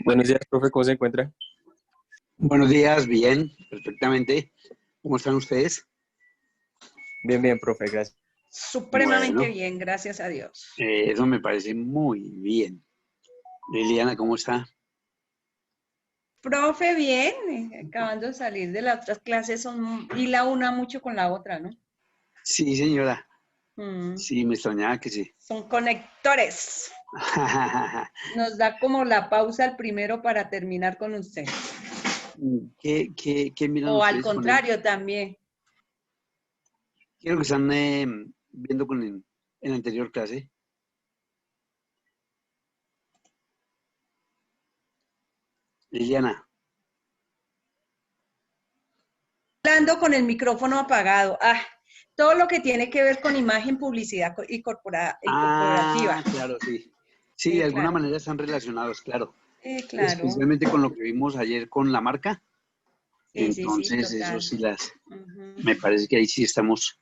Buenos días, profe, ¿cómo se encuentra? Buenos días, bien, perfectamente. ¿Cómo están ustedes? Bien, bien, profe, gracias. Supremamente Bueno, bien, gracias a Dios. eso me parece muy bien. Liliana, ¿cómo está? Profe, bien, acabando de salir de las otras clases, y la una mucho con la otra, ¿no? Sí, señora. Mm, Sí, me extrañaba que sí. Son conectores. Nos da como la pausa el primero para terminar con usted. ¿Qué miran O al ustedes con él? contrario también. ¿Qué es lo que están viendo con en la anterior clase? Liliana. Hablando con el micrófono apagado. Todo lo que tiene que ver con imagen, publicidad y corporativa. Claro, sí. Sí, de alguna Claro. manera están relacionados, claro. Claro. Especialmente con lo que vimos ayer con la marca. Sí, Entonces, eso total. sí Ujú. me parece que ahí sí estamos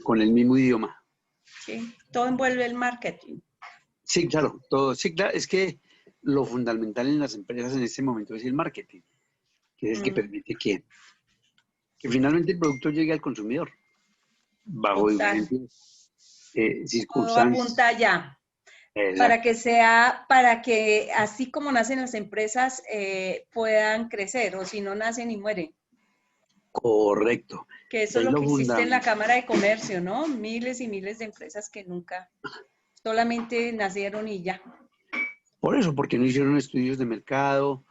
con el mismo idioma. Sí, todo envuelve el marketing. Sí, claro, todo. Sí, claro, es que lo fundamental en las empresas en este momento es el marketing, que es el que permite que finalmente el producto llegue al consumidor bajo Total. diferentes Todo circunstancias. apunta allá. Exacto, Para que así como nacen las empresas, puedan crecer, o si no nacen y mueren. correcto. Que Y eso es ahí lo lo que existe en la fundamental. Cámara de Comercio, ¿no? Miles y miles de empresas que nunca, solamente nacieron y ya. Por eso, porque no hicieron estudios de mercado,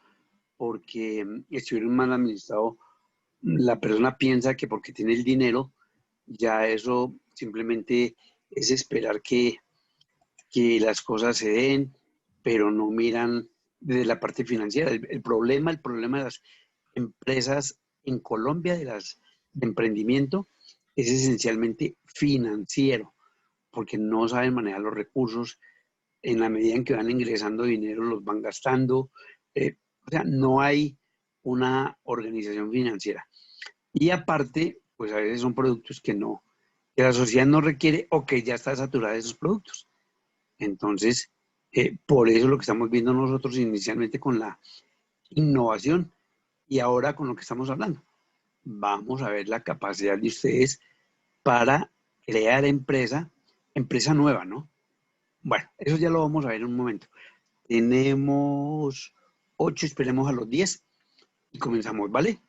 porque estuvieron mal administrados. La persona piensa que porque tiene el dinero, ya eso simplemente es esperar que las cosas se den, pero no miran desde la parte financiera. El problema de las empresas en Colombia, de emprendimiento, es esencialmente financiero, porque no saben manejar los recursos. En la medida en que van ingresando dinero, los van gastando. O sea, no hay una organización financiera. Y aparte, pues a veces son productos que la sociedad no requiere o que ya está saturada de esos productos. Entonces, por eso lo que estamos viendo nosotros inicialmente con la innovación y ahora con lo que estamos hablando. Vamos a ver la capacidad de ustedes para crear empresa nueva, ¿no? Bueno, eso ya lo vamos a ver en un momento. Tenemos 8, esperemos a los 10 y comenzamos, ¿vale?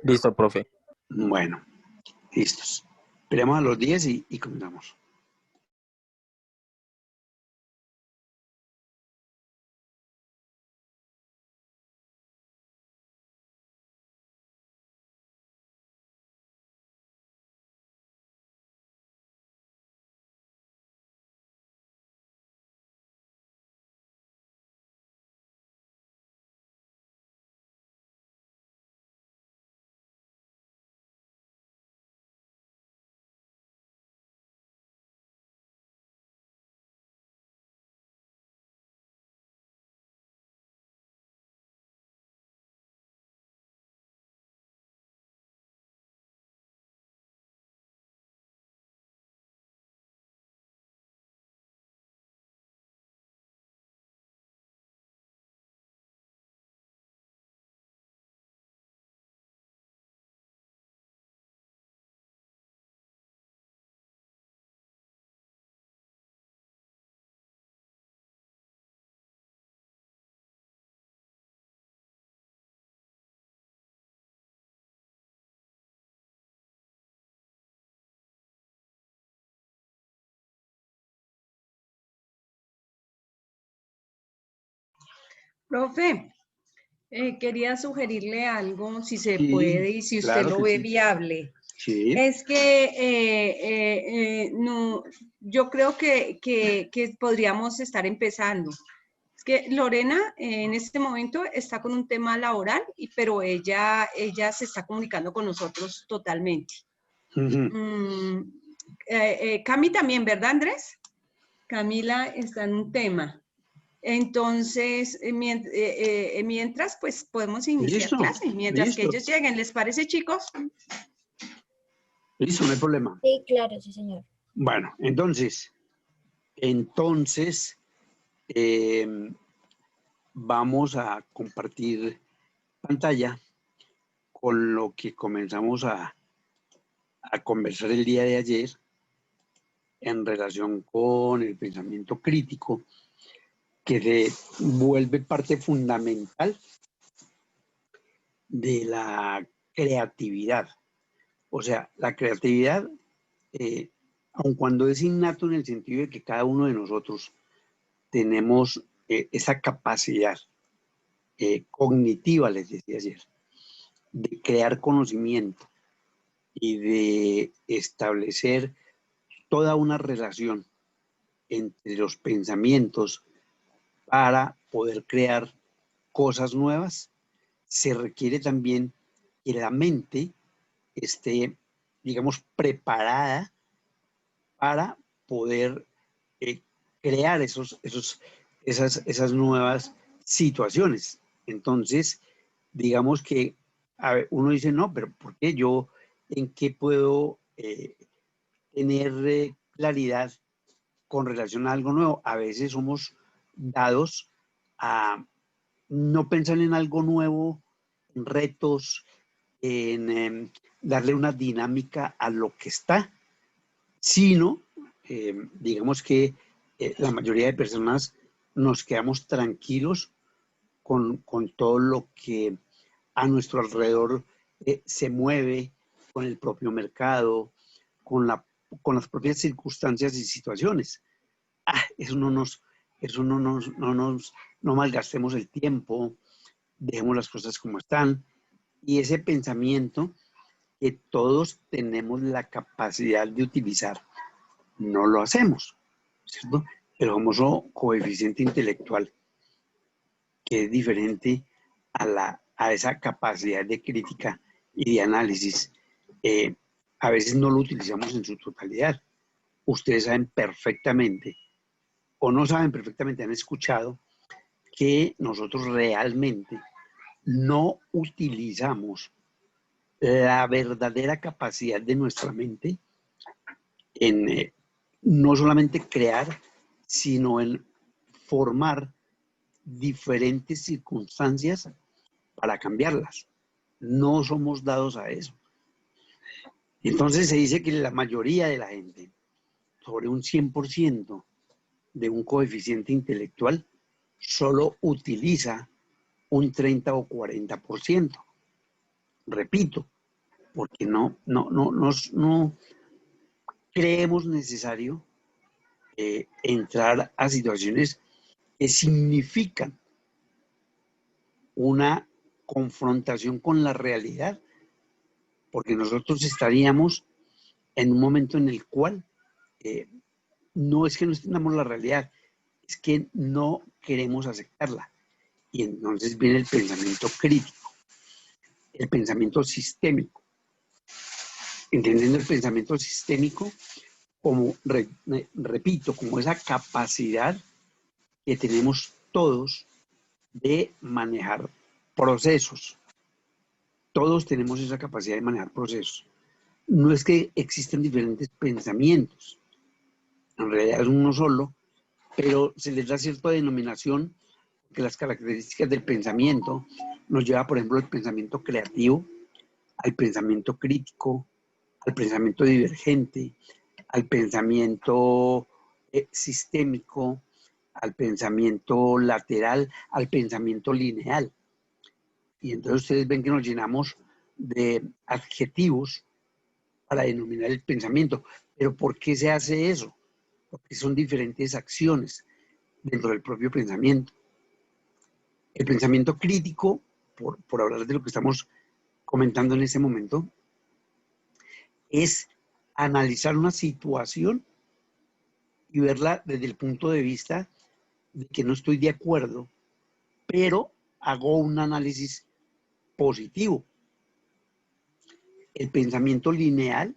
Listo, profe. Bueno, listos. Esperemos a los 10 y comenzamos. Profe, quería sugerirle algo, si se Sí, puede y si usted claro lo que ve sí. viable. Sí. Es que no, yo creo que podríamos estar empezando. Es que Lorena en este momento está con un tema laboral, pero ella se está comunicando con nosotros totalmente. Ujú. Cami también, ¿verdad, Andrés? Camila está en un tema. Entonces, mientras, pues podemos iniciar Listo, clase, mientras que listo, ellos lleguen. ¿Les parece, chicos? listo, no hay problema. Sí, claro, sí, señor. Bueno, entonces eh, vamos a compartir pantalla con lo que comenzamos a conversar el día de ayer en relación con el pensamiento crítico, que se vuelve parte fundamental de la creatividad. O sea, la creatividad, aun cuando es innato en el sentido de que cada uno de nosotros tenemos esa capacidad cognitiva, les decía ayer, de crear conocimiento y de establecer toda una relación entre los pensamientos para poder crear cosas nuevas, se requiere también que la mente esté, digamos, preparada para poder eh, crear esas nuevas situaciones. Entonces, digamos que uno dice, no, pero ¿por qué yo en qué puedo tener claridad con relación a algo nuevo? A veces somos dados a no pensar en algo nuevo, en retos, en darle una dinámica a lo que está, sino, digamos que la mayoría de personas nos quedamos tranquilos con todo lo que a nuestro alrededor se mueve, con el propio mercado, con, la, con las propias circunstancias y situaciones. Eso no malgastemos el tiempo, dejemos las cosas como están. Y ese pensamiento que todos tenemos la capacidad de utilizar no lo hacemos, ¿cierto? El famoso coeficiente intelectual, que es diferente a esa capacidad de crítica y de análisis, a veces no lo utilizamos en su totalidad. Ustedes saben perfectamente, o no saben perfectamente, han escuchado que nosotros realmente no utilizamos la verdadera capacidad de nuestra mente en no solamente crear, sino en formar diferentes circunstancias para cambiarlas. No somos dados a eso. Entonces se dice que la mayoría de la gente, sobre un 100% de un coeficiente intelectual, solo utiliza un 30 o 40%. Repito, porque no creemos necesario entrar a situaciones que significan una confrontación con la realidad, porque nosotros estaríamos en un momento en el cual no es que no entendamos la realidad, es que no queremos aceptarla. Y entonces viene el pensamiento crítico, el pensamiento sistémico. Entendiendo el pensamiento sistémico como, repito, como esa capacidad que tenemos todos de manejar procesos. Todos tenemos esa capacidad de manejar procesos. No es que existen diferentes pensamientos, en realidad es uno solo, pero se les da cierta denominación que las características del pensamiento nos lleva, por ejemplo, al pensamiento creativo, al pensamiento crítico, al pensamiento divergente, al pensamiento sistémico, al pensamiento lateral, al pensamiento lineal. Y entonces ustedes ven que nos llenamos de adjetivos para denominar el pensamiento. Pero ¿por qué se hace eso? Porque son diferentes acciones dentro del propio pensamiento. El pensamiento crítico, por hablar de lo que estamos comentando en este momento, es analizar una situación y verla desde el punto de vista de que no estoy de acuerdo, pero hago un análisis positivo. El pensamiento lineal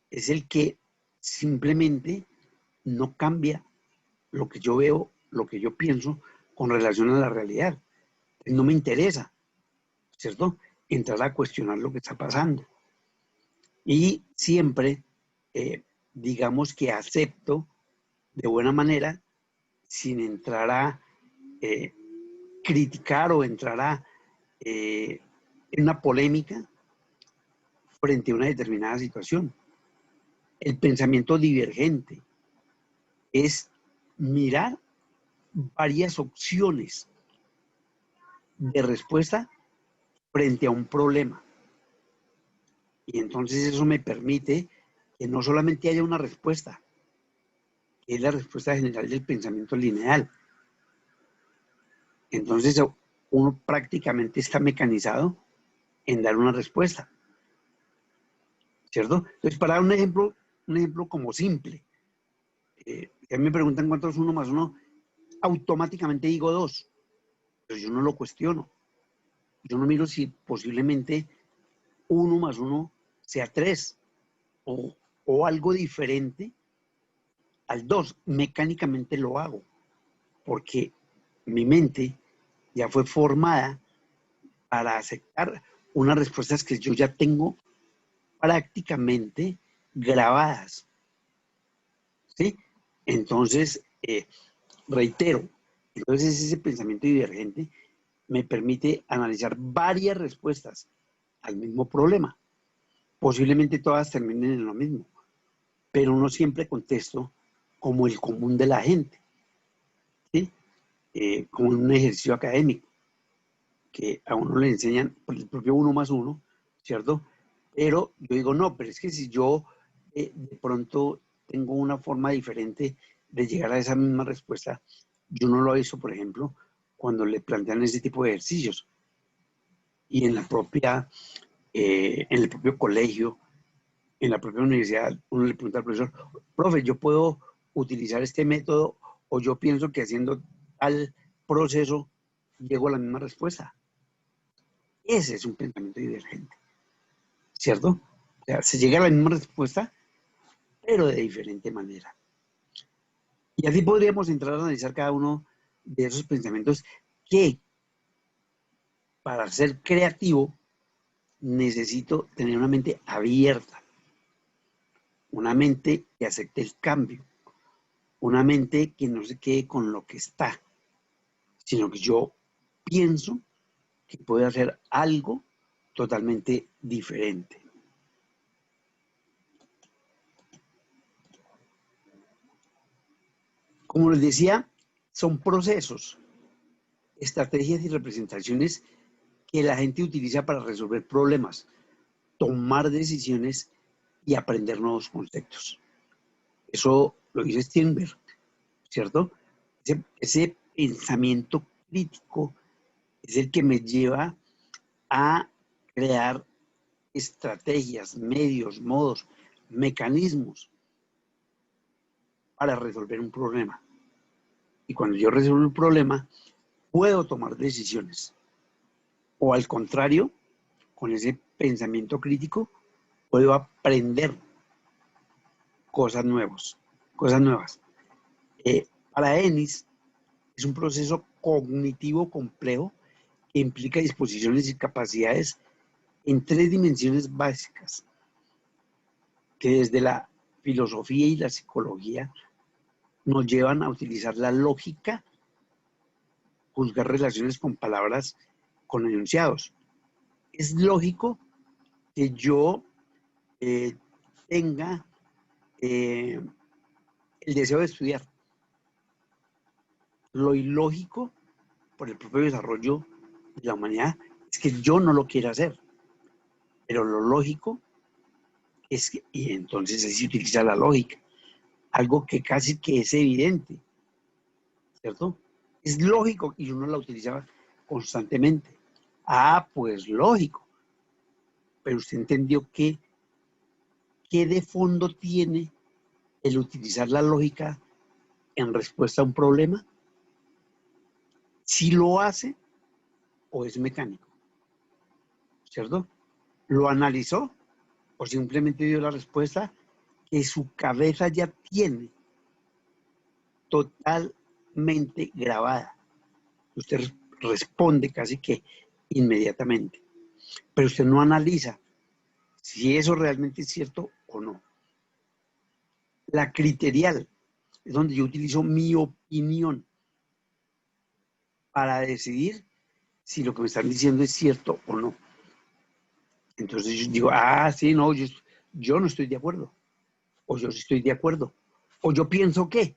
es el que simplemente no cambia lo que yo veo, lo que yo pienso con relación a la realidad. No me interesa, ¿cierto? Entrar a cuestionar lo que está pasando. Y siempre, digamos que acepto de buena manera, sin entrar a criticar o entrar a en una polémica frente a una determinada situación. El pensamiento divergente es mirar varias opciones de respuesta frente a un problema. Y entonces eso me permite que no solamente haya una respuesta, que es la respuesta general del pensamiento lineal. Entonces uno prácticamente está mecanizado en dar una respuesta, ¿cierto? Entonces, para dar un ejemplo como simple, a mí me preguntan cuánto es 1 más 1, automáticamente digo 2, pero yo no lo cuestiono. Yo no miro si posiblemente 1 más 1 sea 3 o algo diferente al 2. Mecánicamente lo hago, porque mi mente ya fue formada para aceptar unas respuestas que yo ya tengo prácticamente grabadas, ¿sí? Entonces, reitero, entonces ese pensamiento divergente me permite analizar varias respuestas al mismo problema. Posiblemente todas terminen en lo mismo, pero no siempre contesto como el común de la gente, ¿sí? Como en un ejercicio académico, que a uno le enseñan por el propio 1 más 1, ¿cierto? Pero yo digo, no, pero es que si yo de pronto tengo una forma diferente de llegar a esa misma respuesta, yo no lo he visto, por ejemplo, cuando le plantean ese tipo de ejercicios. Y en el propio colegio, en la propia universidad uno le pregunta al profesor, profe, ¿yo puedo utilizar este método o yo pienso que haciendo tal proceso llego a la misma respuesta? Ese es un pensamiento divergente, ¿cierto? O sea, se llega a la misma respuesta, pero de diferente manera. Y así podríamos entrar a analizar cada uno de esos pensamientos que para ser creativo necesito tener una mente abierta, una mente que acepte el cambio, una mente que no se quede con lo que está, sino que yo pienso que puedo hacer algo totalmente diferente. Como les decía, son procesos, estrategias y representaciones que la gente utiliza para resolver problemas, tomar decisiones y aprender nuevos conceptos. Eso lo dice Steinberg, ¿cierto? Ese pensamiento crítico es el que me lleva a crear estrategias, medios, modos, mecanismos para resolver un problema. Y cuando yo resuelvo un problema, puedo tomar decisiones. O al contrario, con ese pensamiento crítico, puedo aprender cosas nuevas. Para Ennis, es un proceso cognitivo complejo que implica disposiciones y capacidades en 3 dimensiones básicas, que desde la filosofía y la psicología nos llevan a utilizar la lógica, juzgar relaciones con palabras, con enunciados. Es lógico que yo tenga el deseo de estudiar. Lo ilógico, por el propio desarrollo de la humanidad, es que yo no lo quiera hacer. Pero lo lógico es que, y entonces ahí se utiliza la lógica, algo que casi que es evidente, ¿cierto? Es lógico y uno la utilizaba constantemente. Ah, pues lógico. Pero usted entendió que ¿qué de fondo tiene el utilizar la lógica en respuesta a un problema? ¿Si lo hace o es mecánico? ¿Cierto? ¿Lo analizó o simplemente dio la respuesta que su cabeza ya tiene totalmente grabada? Usted responde casi que inmediatamente, pero usted no analiza si eso realmente es cierto o no. La criterial es donde yo utilizo mi opinión para decidir si lo que me están diciendo es cierto o no. Entonces yo digo, sí, no, yo no estoy de acuerdo, o yo sí estoy de acuerdo, o yo pienso que.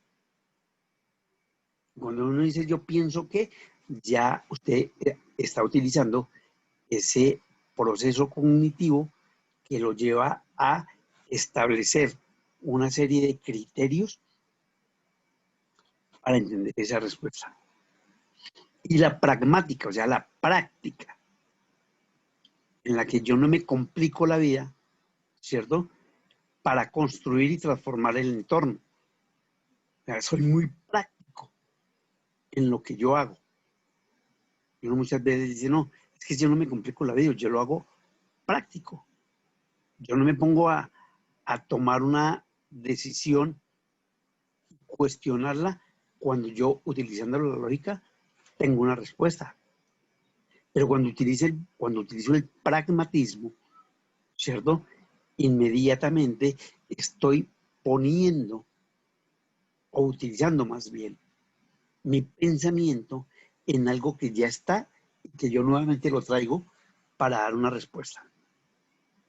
Cuando uno dice yo pienso que, ya usted está utilizando ese proceso cognitivo que lo lleva a establecer una serie de criterios para entender esa respuesta. Y la pragmática, o sea, la práctica, en la que yo no me complico la vida, ¿cierto? Para construir y transformar el entorno. O sea, soy muy práctico en lo que yo hago. Y uno muchas veces dice, no, es que yo no me complico la vida, yo lo hago práctico. Yo no me pongo a tomar una decisión, cuestionarla, cuando yo, utilizando la lógica, tengo una respuesta. Pero cuando utilizo el pragmatismo, ¿cierto? Inmediatamente estoy poniendo o utilizando más bien mi pensamiento en algo que ya está y que yo nuevamente lo traigo para dar una respuesta.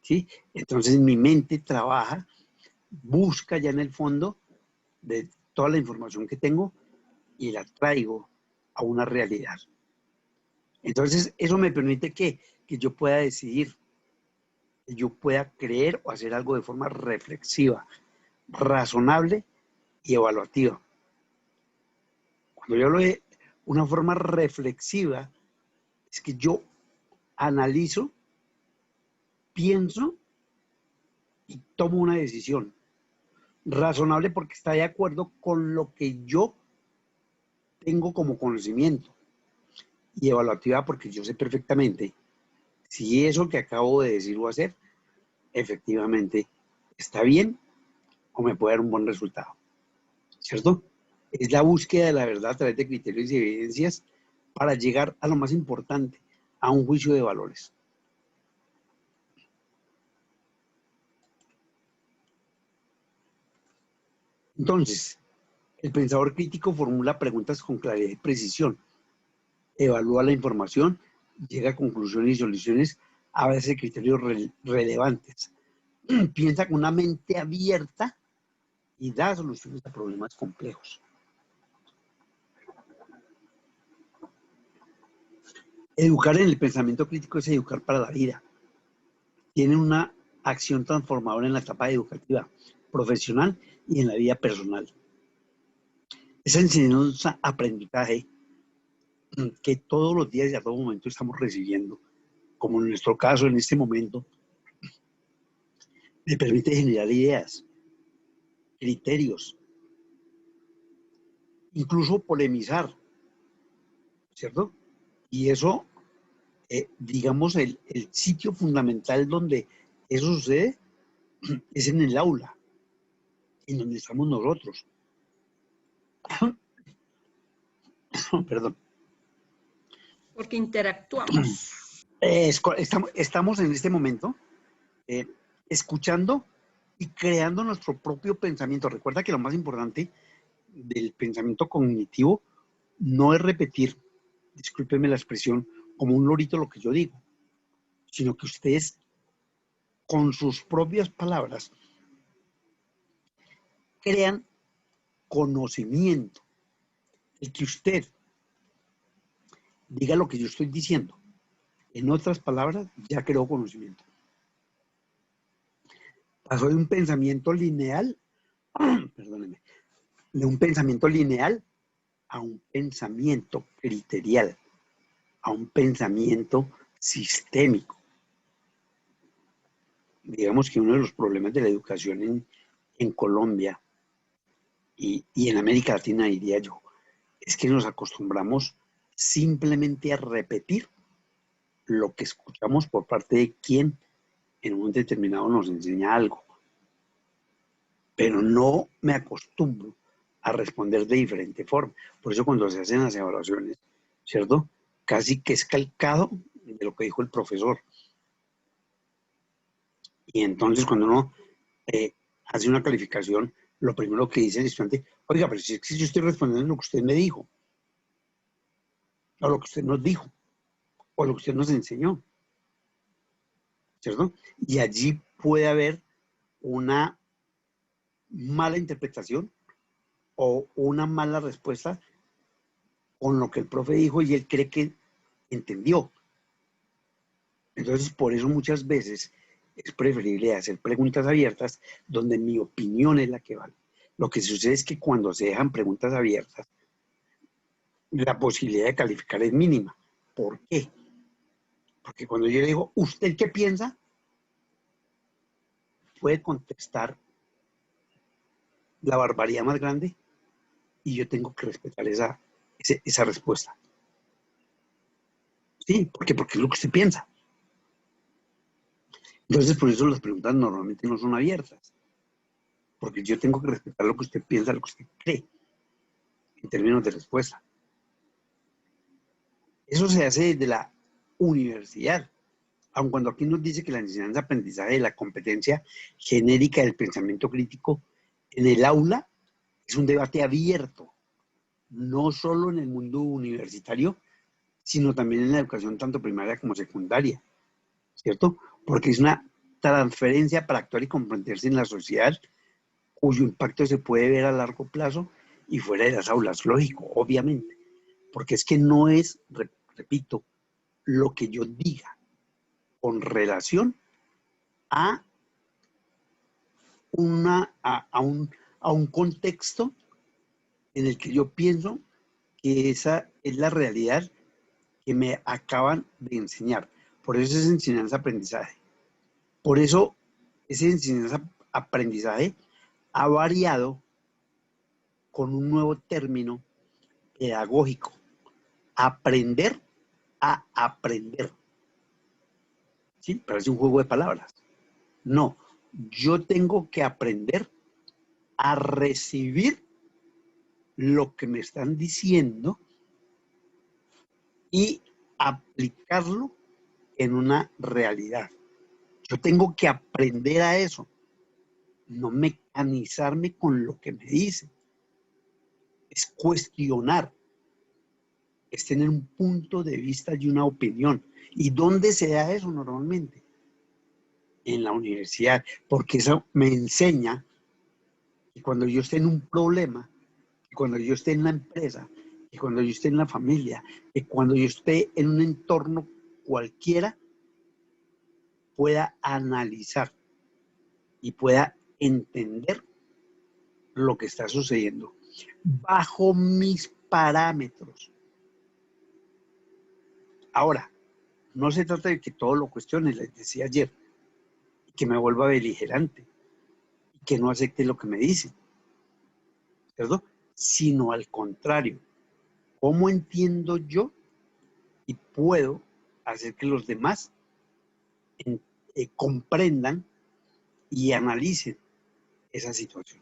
¿Sí? Entonces mi mente trabaja, busca ya en el fondo de toda la información que tengo y la traigo a una realidad. Entonces eso me permite que yo pueda decidir, que yo pueda creer o hacer algo de forma reflexiva, razonable y evaluativa. Cuando yo hablo de una forma reflexiva, es que yo analizo, pienso y tomo una decisión. Razonable porque está de acuerdo con lo que yo tengo como conocimiento. Y evaluativa porque yo sé perfectamente si eso que acabo de decir o hacer efectivamente está bien o me puede dar un buen resultado. ¿Cierto? Es la búsqueda de la verdad a través de criterios y evidencias para llegar a lo más importante, a un juicio de valores. Entonces, el pensador crítico formula preguntas con claridad y precisión, evalúa la información, llega a conclusiones y soluciones a veces de criterios relevantes, piensa con una mente abierta y da soluciones a problemas complejos. Educar en el pensamiento crítico es educar para la vida. Tiene una acción transformadora en la etapa educativa, profesional y en la vida personal. Esa enseñanza, aprendizaje que todos los días y a todo momento estamos recibiendo, como en nuestro caso en este momento, me permite generar ideas, criterios, incluso polemizar, ¿cierto? Y eso, digamos, el sitio fundamental donde eso sucede es en el aula, en donde estamos nosotros. Perdón. Porque interactuamos. Estamos en este momento escuchando y creando nuestro propio pensamiento. Recuerda que lo más importante del pensamiento cognitivo no es repetir, discúlpeme la expresión, como un lorito lo que yo digo, sino que ustedes con sus propias palabras crean conocimiento. El que usted diga lo que yo estoy diciendo, en otras palabras, ya creó conocimiento. Pasó de un pensamiento lineal, perdóneme, de un pensamiento lineal a un pensamiento criterial, a un pensamiento sistémico. Digamos que uno de los problemas de la educación en Colombia y en América Latina, diría yo, es que nos acostumbramos simplemente a repetir lo que escuchamos por parte de quien en un momento determinado nos enseña algo. Pero no me acostumbro a responder de diferente forma. Por eso cuando se hacen las evaluaciones, ¿cierto? Casi que es calcado de lo que dijo el profesor. Y entonces cuando uno hace una calificación, lo primero que dice el estudiante, oiga, pero si es que yo estoy respondiendo lo que usted me dijo, o lo que usted nos dijo, o lo que usted nos enseñó, ¿cierto? Y allí puede haber una mala interpretación o una mala respuesta con lo que el profe dijo y él cree que entendió. Entonces, por eso muchas veces es preferible hacer preguntas abiertas donde mi opinión es la que vale. Lo que sucede es que cuando se dejan preguntas abiertas, la posibilidad de calificar es mínima. ¿Por qué? Porque cuando yo le digo, ¿usted qué piensa? Puede contestar la barbaridad más grande y yo tengo que respetar esa respuesta. Sí, porque es lo que usted piensa. Entonces, por eso las preguntas normalmente no son abiertas. Porque yo tengo que respetar lo que usted piensa, lo que usted cree, en términos de respuesta. Eso se hace desde la universidad. Aun cuando aquí nos dice que la enseñanza, aprendizaje de la competencia genérica del pensamiento crítico en el aula es un debate abierto, no solo en el mundo universitario, sino también en la educación tanto primaria como secundaria, ¿cierto? Porque es una transferencia para actuar y comprenderse en la sociedad cuyo impacto se puede ver a largo plazo y fuera de las aulas, lógico, obviamente, porque es que no es, repito, lo que yo diga con relación a, a un contexto en el que yo pienso que esa es la realidad que me acaban de enseñar. Por eso es enseñanza-aprendizaje. Por eso ese enseñanza-aprendizaje ha variado con un nuevo término pedagógico: aprender a aprender. ¿Sí? Parece un juego de palabras. No, yo tengo que aprender a recibir lo que me están diciendo y aplicarlo en una realidad. Yo tengo que aprender a eso, no mecanizarme con lo que me dicen. Es cuestionar, es tener un punto de vista y una opinión. ¿Y dónde se da eso normalmente? En la universidad, porque eso me enseña que cuando yo esté en un problema, que cuando yo esté en la empresa, que cuando yo esté en la familia, que cuando yo esté en un entorno cualquiera, pueda analizar y pueda entender lo que está sucediendo bajo mis parámetros. Ahora, no se trata de que todo lo cuestione, les decía ayer, y que me vuelva beligerante, y que no acepte lo que me dicen, ¿cierto? Sino al contrario, ¿cómo entiendo yo y puedo hacer que los demás comprendan y analicen esa situación?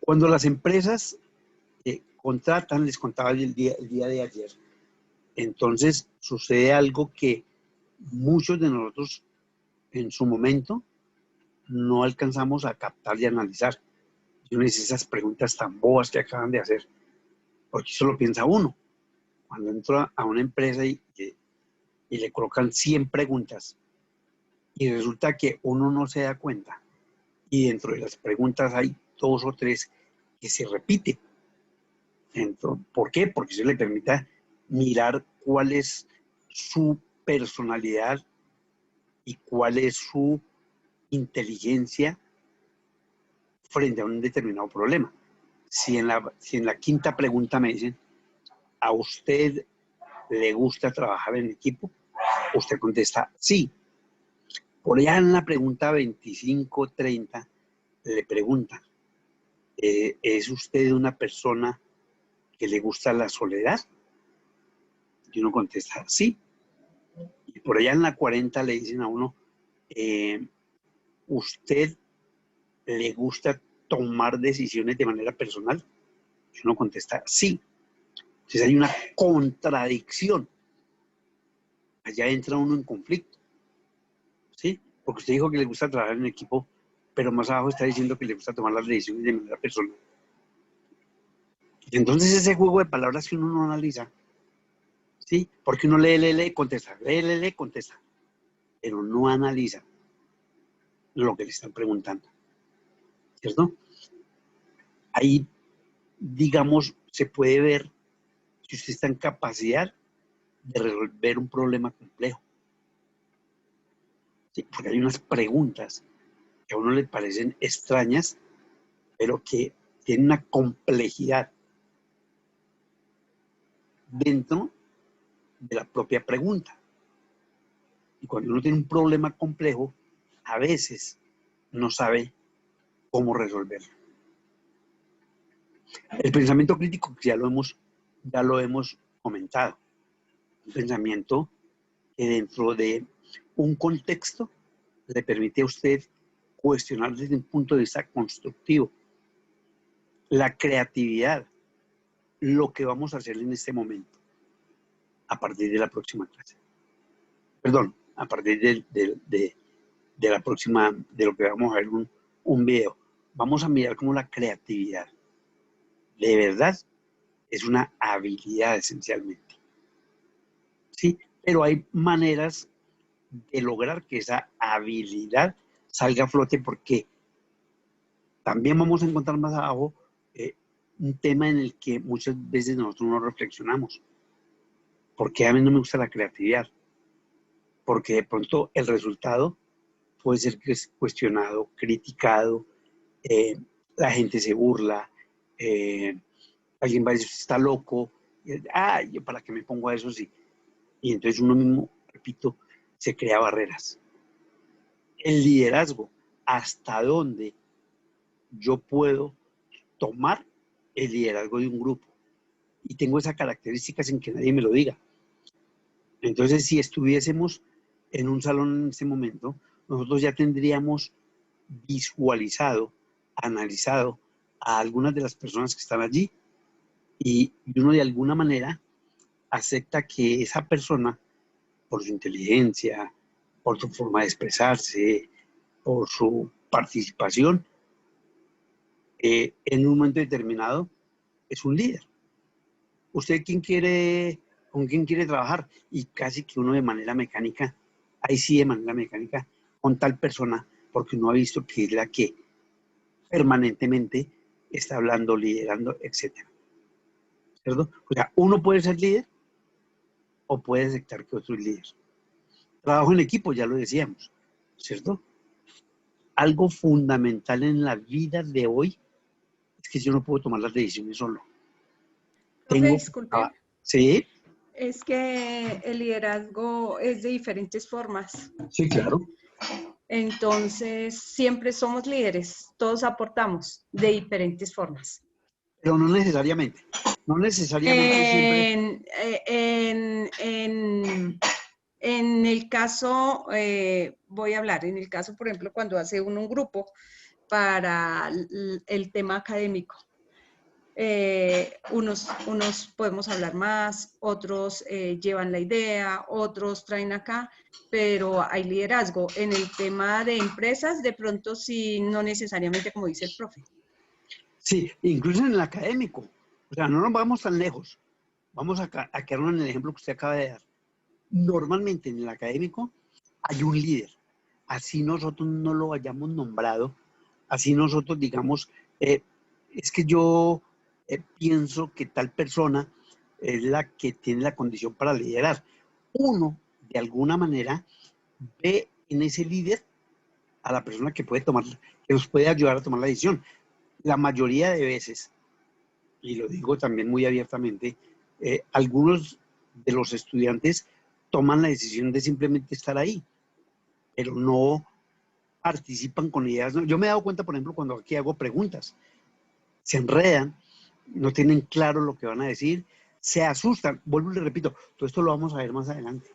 Cuando las empresas contratan, les contaba el día de ayer, entonces sucede algo que muchos de nosotros en su momento no alcanzamos a captar y analizar. Yo no hice esas preguntas tan bobas que acaban de hacer, porque eso lo piensa uno. Cuando entra a una empresa y le colocan 100 preguntas y resulta que uno no se da cuenta y dentro de las preguntas hay 2 o 3 que se repiten. Entonces, ¿por qué? Porque eso le permite mirar cuál es su personalidad y cuál es su inteligencia frente a un determinado problema. Si en la quinta pregunta me dicen, ¿a usted le gusta trabajar en equipo? Usted contesta sí. Por allá en la pregunta 25, 30, le preguntan, ¿es usted una persona que le gusta la soledad? Y uno contesta sí. Y por allá en la 40 le dicen a uno, ¿usted le gusta tomar decisiones de manera personal? Y uno contesta sí. Entonces hay una contradicción. Allá entra uno en conflicto, ¿sí? Porque usted dijo que le gusta trabajar en equipo, pero más abajo está diciendo que le gusta tomar las decisiones de manera personal. Entonces ese juego de palabras que uno no analiza, ¿sí? Porque uno lee, contesta, lee, contesta, pero no analiza lo que le están preguntando, ¿cierto? Ahí, digamos, se puede ver si usted está en capacidad de resolver un problema complejo. ¿Sí? Porque hay unas preguntas que a uno le parecen extrañas, pero que tienen una complejidad dentro de la propia pregunta. Y cuando uno tiene un problema complejo, a veces no sabe cómo resolverlo. El pensamiento crítico, que ya lo hemos comentado, un pensamiento que dentro de un contexto le permite a usted cuestionar desde un punto de vista constructivo la creatividad, lo que vamos a hacer en este momento, a partir de la próxima clase. Perdón, a partir de la próxima, de lo que vamos a ver un video. Vamos a mirar cómo la creatividad, de verdad, es una habilidad esencialmente. ¿Sí? Pero hay maneras de lograr que esa habilidad salga a flote, porque también vamos a encontrar más abajo un tema en el que muchas veces nosotros no reflexionamos. ¿Por qué a mí no me gusta la creatividad? Porque de pronto el resultado puede ser que es cuestionado, criticado, la gente se burla, alguien va a decir, está loco, ¿yo para qué me pongo a eso? Sí. Y entonces uno mismo, repito, se crea barreras. el liderazgo, hasta dónde yo puedo tomar el liderazgo de un grupo. Y tengo esa característica sin que nadie me lo diga. Entonces, si estuviésemos en un salón en este momento, nosotros ya tendríamos visualizado, analizado a algunas de las personas que están allí y uno de alguna manera acepta que esa persona, por su inteligencia, por su forma de expresarse, por su participación, en un momento determinado es un líder. ¿Usted con quién quiere trabajar? Y casi que uno de manera mecánica, ahí sí de manera mecánica, con tal persona, porque uno ha visto que es la que permanentemente está hablando, liderando, etcétera. ¿Cierto? O sea, uno puede ser líder o puede aceptar que otro es líder. Trabajo en equipo, ya lo decíamos, ¿cierto? Algo fundamental en la vida de hoy es que yo no puedo tomar las decisiones solo. Profe, Tengo, disculpe, sí, es que el liderazgo es de diferentes formas. sí, claro. Entonces, siempre somos líderes, todos aportamos de diferentes formas. Pero no necesariamente. No necesariamente siempre. En el caso, voy a hablar, en el caso, por ejemplo, cuando hace uno un grupo para el tema académico. Unos podemos hablar más, otros llevan la idea, otros traen acá, pero hay liderazgo. En el tema de empresas, de pronto sí, no necesariamente como dice el profe. Sí, incluso en el académico. O sea, no nos vamos tan lejos. Vamos a quedarnos en el ejemplo que usted acaba de dar. Normalmente en el académico hay un líder. Así nosotros no lo hayamos nombrado, así nosotros digamos, es que yo pienso que tal persona es la que tiene la condición para liderar. Uno, de alguna manera, ve en ese líder a la persona que puede tomar, que nos puede ayudar a tomar la decisión. La mayoría de veces, y lo digo también muy abiertamente, algunos de los estudiantes toman la decisión de simplemente estar ahí, pero no participan con ideas. Yo me he dado cuenta, por ejemplo, cuando aquí hago preguntas, se enredan, no tienen claro lo que van a decir, se asustan. Vuelvo y le repito, todo esto lo vamos a ver más adelante.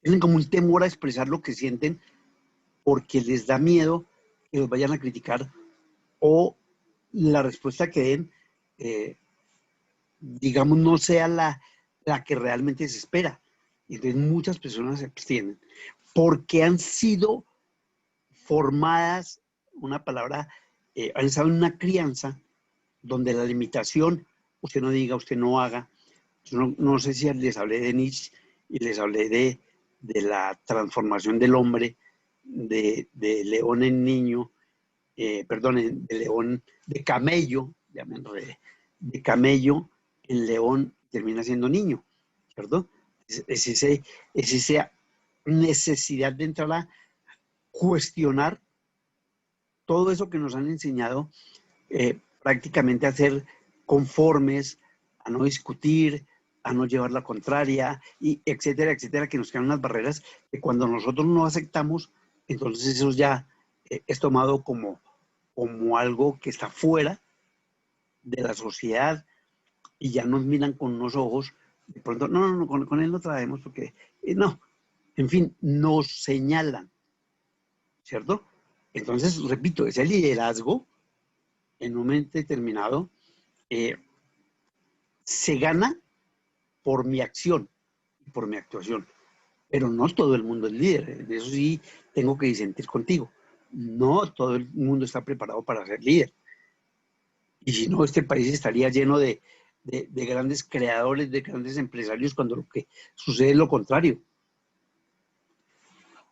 Tienen como un temor a expresar lo que sienten porque les da miedo que los vayan a criticar o la respuesta que den, digamos, no sea la que realmente se espera. Y entonces muchas personas se abstienen porque han sido formadas, una palabra, han estado en una crianza donde la limitación, usted no diga, usted no haga. Yo no sé si les hablé de Nietzsche y les hablé de la transformación del hombre, de león en niño, perdón, de león, de camello, ya me enredé, de camello, el león termina siendo niño, ¿cierto? Es esa necesidad de entrar a cuestionar todo eso que nos han enseñado, prácticamente a ser conformes, a no discutir, a no llevar la contraria, y etcétera, etcétera, que nos crean unas barreras que cuando nosotros no aceptamos, entonces eso ya es tomado como algo que está fuera de la sociedad y ya nos miran con unos ojos, de pronto, no, con él no traemos porque, no, en fin, nos señalan, ¿cierto? Entonces, repito, ese liderazgo en un momento determinado se gana por mi acción, por mi actuación, pero no todo el mundo es líder, de eso sí tengo que disentir contigo, no todo el mundo está preparado para ser líder. Y si no, este país estaría lleno de grandes creadores, de grandes empresarios, cuando lo que sucede es lo contrario.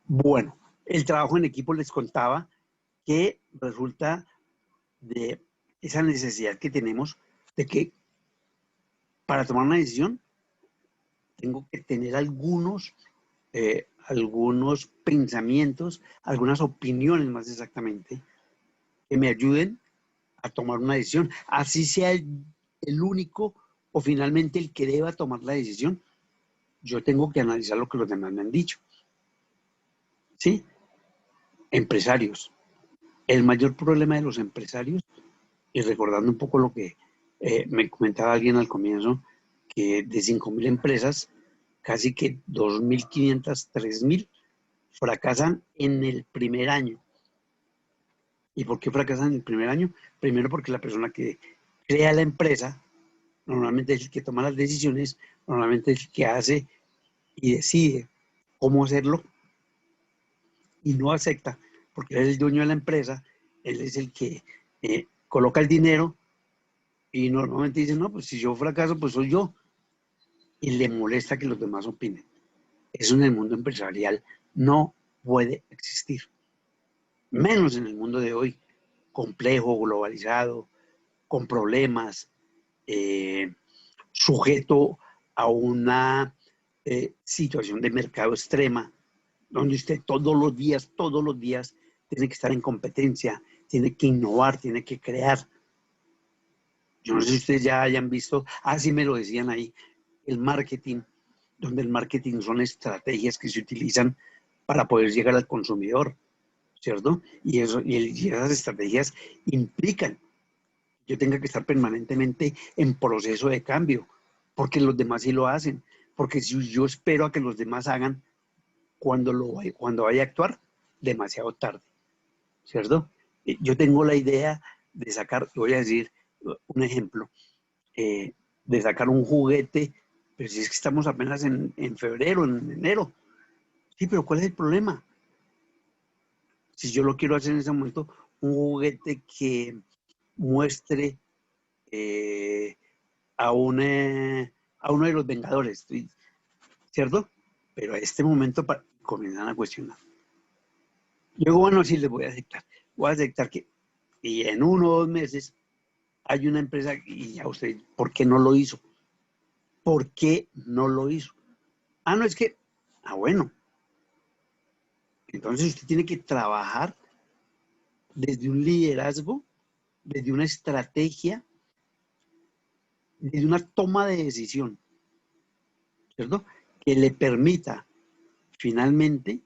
Bueno, el trabajo en equipo les contaba que resulta de esa necesidad que tenemos de que para tomar una decisión tengo que tener algunos pensamientos, algunas opiniones más exactamente, que me ayuden a tomar una decisión, así sea el único o finalmente el que deba tomar la decisión. Yo tengo que analizar lo que los demás me han dicho. ¿sí? Empresarios. El mayor problema de los empresarios, y recordando un poco lo que me comentaba alguien al comienzo, que de 5.000 empresas, casi que 2.500, 3.000 fracasan en el primer año. ¿Y por qué fracasan en el primer año? Primero porque la persona que crea la empresa, normalmente es el que toma las decisiones, normalmente es el que hace y decide cómo hacerlo y no acepta, porque él es el dueño de la empresa, él es el que coloca el dinero y normalmente dice, no, pues si yo fracaso, pues soy yo. Y le molesta que los demás opinen. Eso en el mundo empresarial no puede existir. Menos en el mundo de hoy, complejo, globalizado, con problemas, sujeto a una situación de mercado extrema, donde usted todos los días, tiene que estar en competencia, tiene que innovar, tiene que crear. Yo no sé si ustedes ya hayan visto, así me lo decían ahí, el marketing, donde el marketing son estrategias que se utilizan para poder llegar al consumidor, ¿cierto? Y esas estrategias implican que yo tenga que estar permanentemente en proceso de cambio, porque los demás sí lo hacen, porque si yo espero a que los demás hagan cuando vaya a actuar, demasiado tarde, ¿cierto? Yo tengo la idea de sacar, voy a decir un ejemplo, de sacar un juguete, pero si es que estamos apenas en febrero, en enero. Sí, pero ¿cuál es el problema? Si yo lo quiero hacer en ese momento, un juguete que muestre eh, a, a uno de los Vengadores, ¿cierto? Pero a este momento comienzan a cuestionar. Luego, bueno, sí les voy a aceptar. Voy a aceptar que y en 1 o 2 meses hay una empresa y ya usted, ¿por qué no lo hizo? ¿Por qué no lo hizo? Ah, no, es que, bueno, entonces usted tiene que trabajar desde un liderazgo, desde una estrategia, desde una toma de decisión, ¿cierto? Que le permita finalmente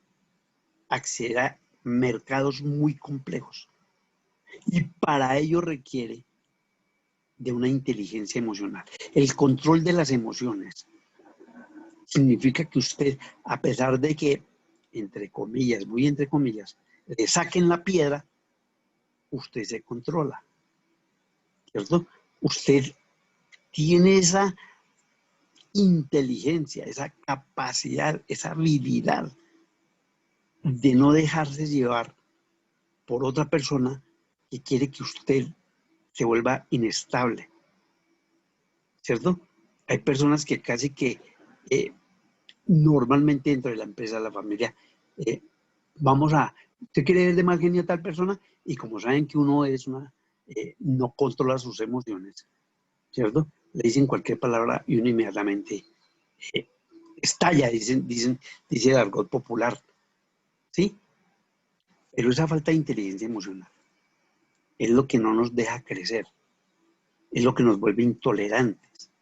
acceder a mercados muy complejos. Y para ello requiere de una inteligencia emocional. El control de las emociones significa que usted, a pesar de que, entre comillas, muy entre comillas, le saquen la piedra, usted se controla, ¿cierto? Usted tiene esa inteligencia, esa capacidad, esa habilidad de no dejarse llevar por otra persona que quiere que usted se vuelva inestable, ¿cierto? Hay personas que casi que normalmente dentro de la empresa, la familia, usted quiere ver de mal genio a tal persona y como saben que uno es no controla sus emociones, ¿cierto? Le dicen cualquier palabra y uno inmediatamente eh, estalla, dice el argot popular, ¿sí? Pero esa falta de inteligencia emocional es lo que no nos deja crecer, es lo que nos vuelve intolerantes,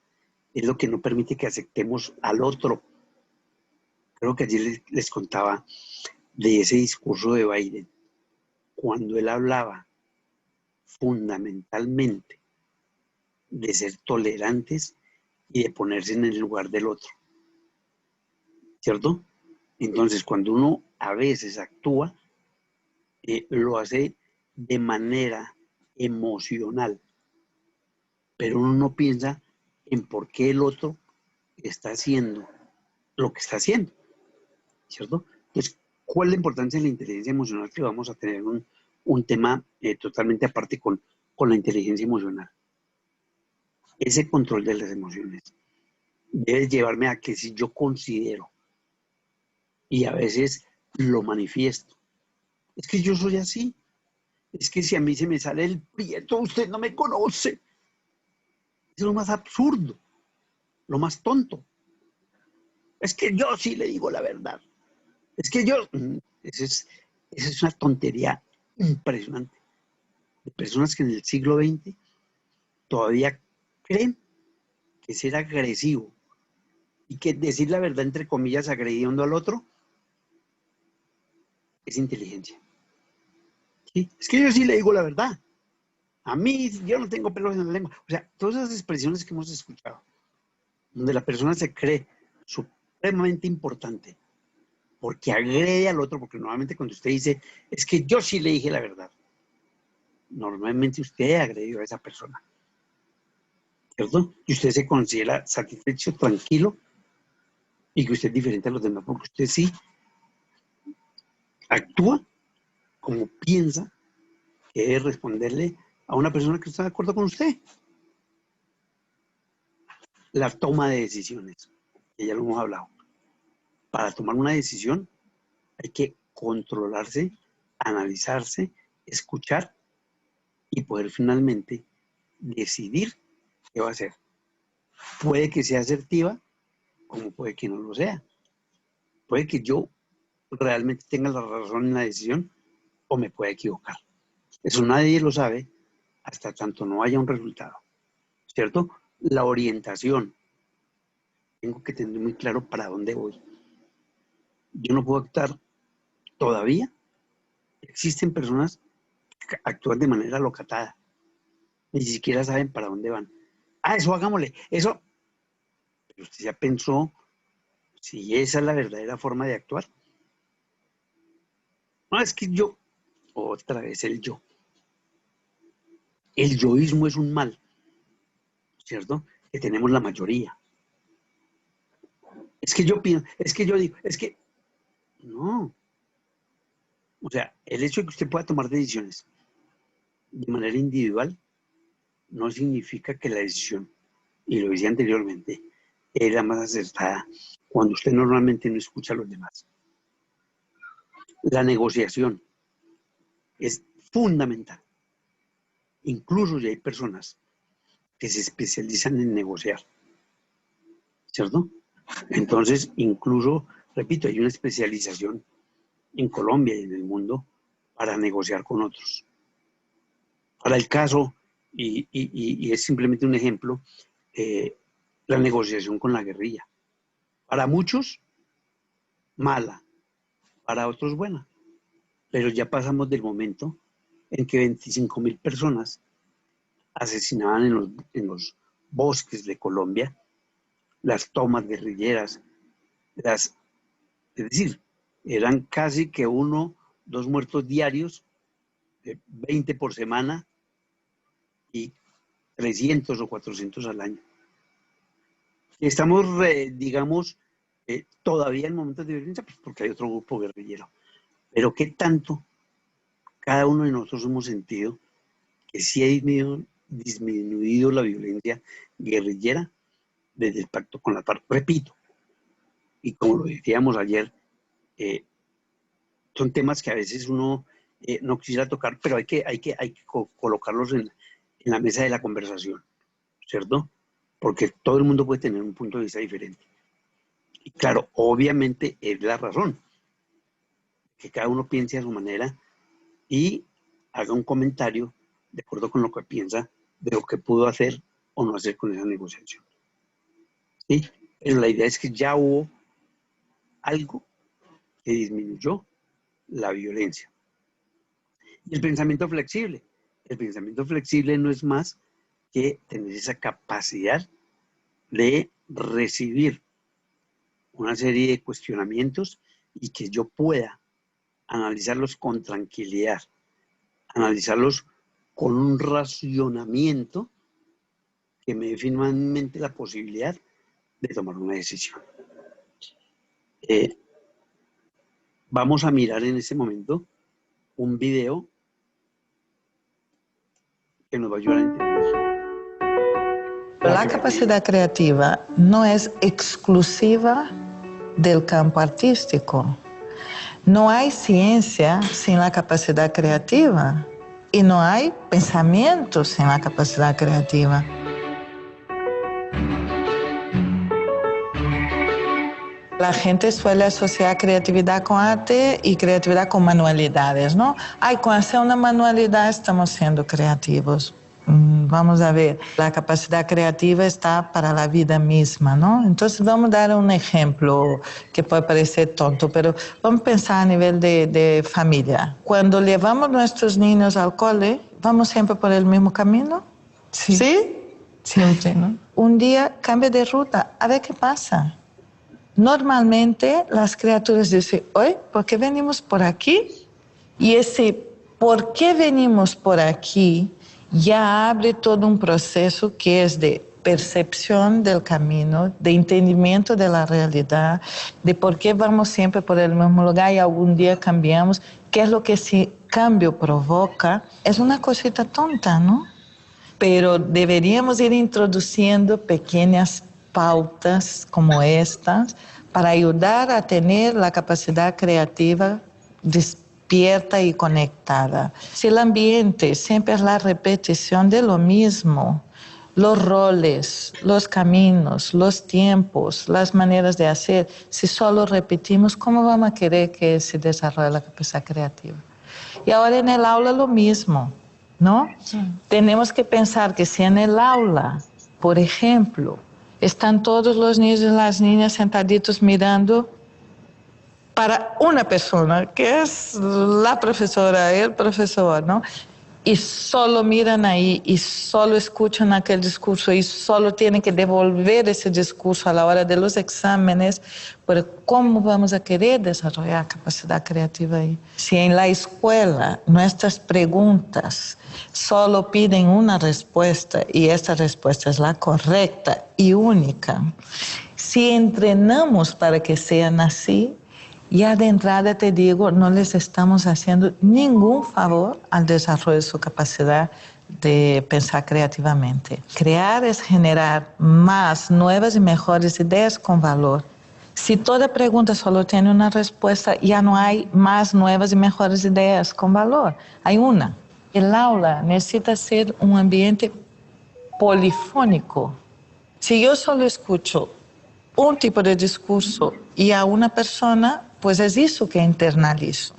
es lo que no permite que aceptemos al otro. Creo que ayer les contaba de ese discurso de Biden, cuando él hablaba fundamentalmente de ser tolerantes y de ponerse en el lugar del otro, ¿cierto? Entonces, cuando uno a veces actúa, lo hace de manera emocional, pero uno no piensa en por qué el otro está haciendo lo que está haciendo, ¿cierto? Entonces, ¿cuál es la importancia de la inteligencia emocional? Que vamos a tener un tema totalmente aparte con la inteligencia emocional. Ese control de las emociones debe llevarme a que si yo considero, y a veces lo manifiesto, es que yo soy así, es que si a mí se me sale el prieto, usted no me conoce. Es lo más absurdo, lo más tonto. Es que yo sí le digo la verdad. Es que yo... esa es una tontería impresionante. De personas que en el siglo XX todavía creen que ser agresivo y que decir la verdad, entre comillas, agrediendo al otro, es inteligencia. ¿Sí? Es que yo sí le digo la verdad. A mí, yo no tengo pelos en la lengua. O sea, todas esas expresiones que hemos escuchado, donde la persona se cree supremamente importante, porque agrede al otro, porque normalmente cuando usted dice, es que yo sí le dije la verdad, normalmente usted agredió a esa persona, ¿cierto? Y usted se considera satisfecho, tranquilo, y que usted es diferente a los demás, porque usted sí actúa como piensa que debe responderle a una persona que está de acuerdo con usted. La toma de decisiones, que ya lo hemos hablado. Para tomar una decisión hay que controlarse, analizarse, escuchar y poder finalmente decidir qué va a hacer. Puede que sea asertiva, como puede que no lo sea. Puede que yo realmente tenga la razón en la decisión o me pueda equivocar. Eso nadie lo sabe hasta tanto no haya un resultado, ¿cierto? La orientación. Tengo que tener muy claro para dónde voy. Yo no puedo actuar todavía. Existen personas que actúan de manera locatada. Ni siquiera saben para dónde van. Ah, eso hagámosle. Eso. Pero usted ya pensó si esa es la verdadera forma de actuar. No, es que yo. Otra vez el yo. El yoísmo es un mal, ¿cierto? Que tenemos la mayoría. Es que yo pienso, es que yo digo, es que. No. O sea, el hecho de que usted pueda tomar decisiones de manera individual no significa que la decisión, y lo decía anteriormente, es la más acertada cuando usted normalmente no escucha a los demás. La negociación es fundamental. Incluso ya hay personas que se especializan en negociar, ¿cierto? Entonces, incluso, repito, hay una especialización en Colombia y en el mundo para negociar con otros. Para el caso, y es simplemente un ejemplo, la negociación con la guerrilla. Para muchos, mala, para otros, buena. Pero ya pasamos del momento en que 25.000 personas asesinaban en los bosques de Colombia, las tomas guerrilleras, es decir, eran casi que 1, 2 muertos diarios, 20 por semana y 300 o 400 al año. Estamos, digamos, todavía en momentos de violencia, pues porque hay otro grupo guerrillero. Pero ¿qué tanto cada uno de nosotros hemos sentido que sí ha disminuido la violencia guerrillera desde el pacto con la FARC? Repito, y como lo decíamos ayer, son temas que a veces uno no quisiera tocar, pero hay que colocarlos en la mesa de la conversación, ¿cierto? Porque todo el mundo puede tener un punto de vista diferente. Y claro, obviamente es la razón, que cada uno piense a su manera y haga un comentario de acuerdo con lo que piensa de lo que pudo hacer o no hacer con esa negociación. ¿Sí? Pero la idea es que ya hubo algo que disminuyó la violencia. Y el pensamiento flexible. El pensamiento flexible no es más que tener esa capacidad de recibir una serie de cuestionamientos y que yo pueda analizarlos con tranquilidad, analizarlos con un racionamiento que me dé finalmente la posibilidad de tomar una decisión. Vamos a mirar en este momento un video que nos va a ayudar a entender. La capacidad creativa no es exclusiva del campo artístico. No hay ciencia sin la capacidad creativa y no hay pensamiento sin la capacidad creativa. La gente suele asociar creatividad con arte y creatividad con manualidades, ¿no? Ay, con hacer una manualidad estamos siendo creativos. Vamos a ver, la capacidad creativa está para la vida misma, ¿no? Entonces vamos a dar un ejemplo que puede parecer tonto, pero vamos a pensar a nivel de familia. Cuando llevamos nuestros niños al cole, ¿vamos siempre por el mismo camino? Sí. ¿Sí? Siempre, ¿no? Un día cambia de ruta, a ver qué pasa. Normalmente las criaturas dicen, oye, ¿por qué venimos por aquí? Y ese ¿por qué venimos por aquí? Ya abre todo un proceso que es de percepción del camino, de entendimiento de la realidad, de por qué vamos siempre por el mismo lugar y algún día cambiamos, qué es lo que ese cambio provoca. Es una cosita tonta, ¿no? Pero deberíamos ir introduciendo pequeñas pautas como estas para ayudar a tener la capacidad creativa despierta y conectada. Si el ambiente siempre es la repetición de lo mismo, los roles, los caminos, los tiempos, las maneras de hacer, si solo repetimos, ¿cómo vamos a querer que se desarrolle la capacidad creativa? Y ahora en el aula lo mismo, ¿no? Sí. Tenemos que pensar que si en el aula, por ejemplo, están todos los niños y las niñas sentaditos mirando para una persona, que es la profesora, el profesor, ¿no? Y solo miran ahí y solo escuchan aquel discurso y solo tienen que devolver ese discurso a la hora de los exámenes, pero ¿cómo vamos a querer desarrollar capacidad creativa ahí? Si en la escuela nuestras preguntas solo piden una respuesta y esta respuesta es la correcta y única, si entrenamos para que sean así, ya de entrada te digo, no les estamos haciendo ningún favor al desarrollo de su capacidad de pensar creativamente. Crear es generar más nuevas y mejores ideas con valor. Si toda pregunta solo tiene una respuesta, ya no hay más nuevas y mejores ideas con valor. Hay una. El aula necesita ser un ambiente polifónico. Si yo solo escucho un tipo de discurso y a una persona, pues es eso que internalizo.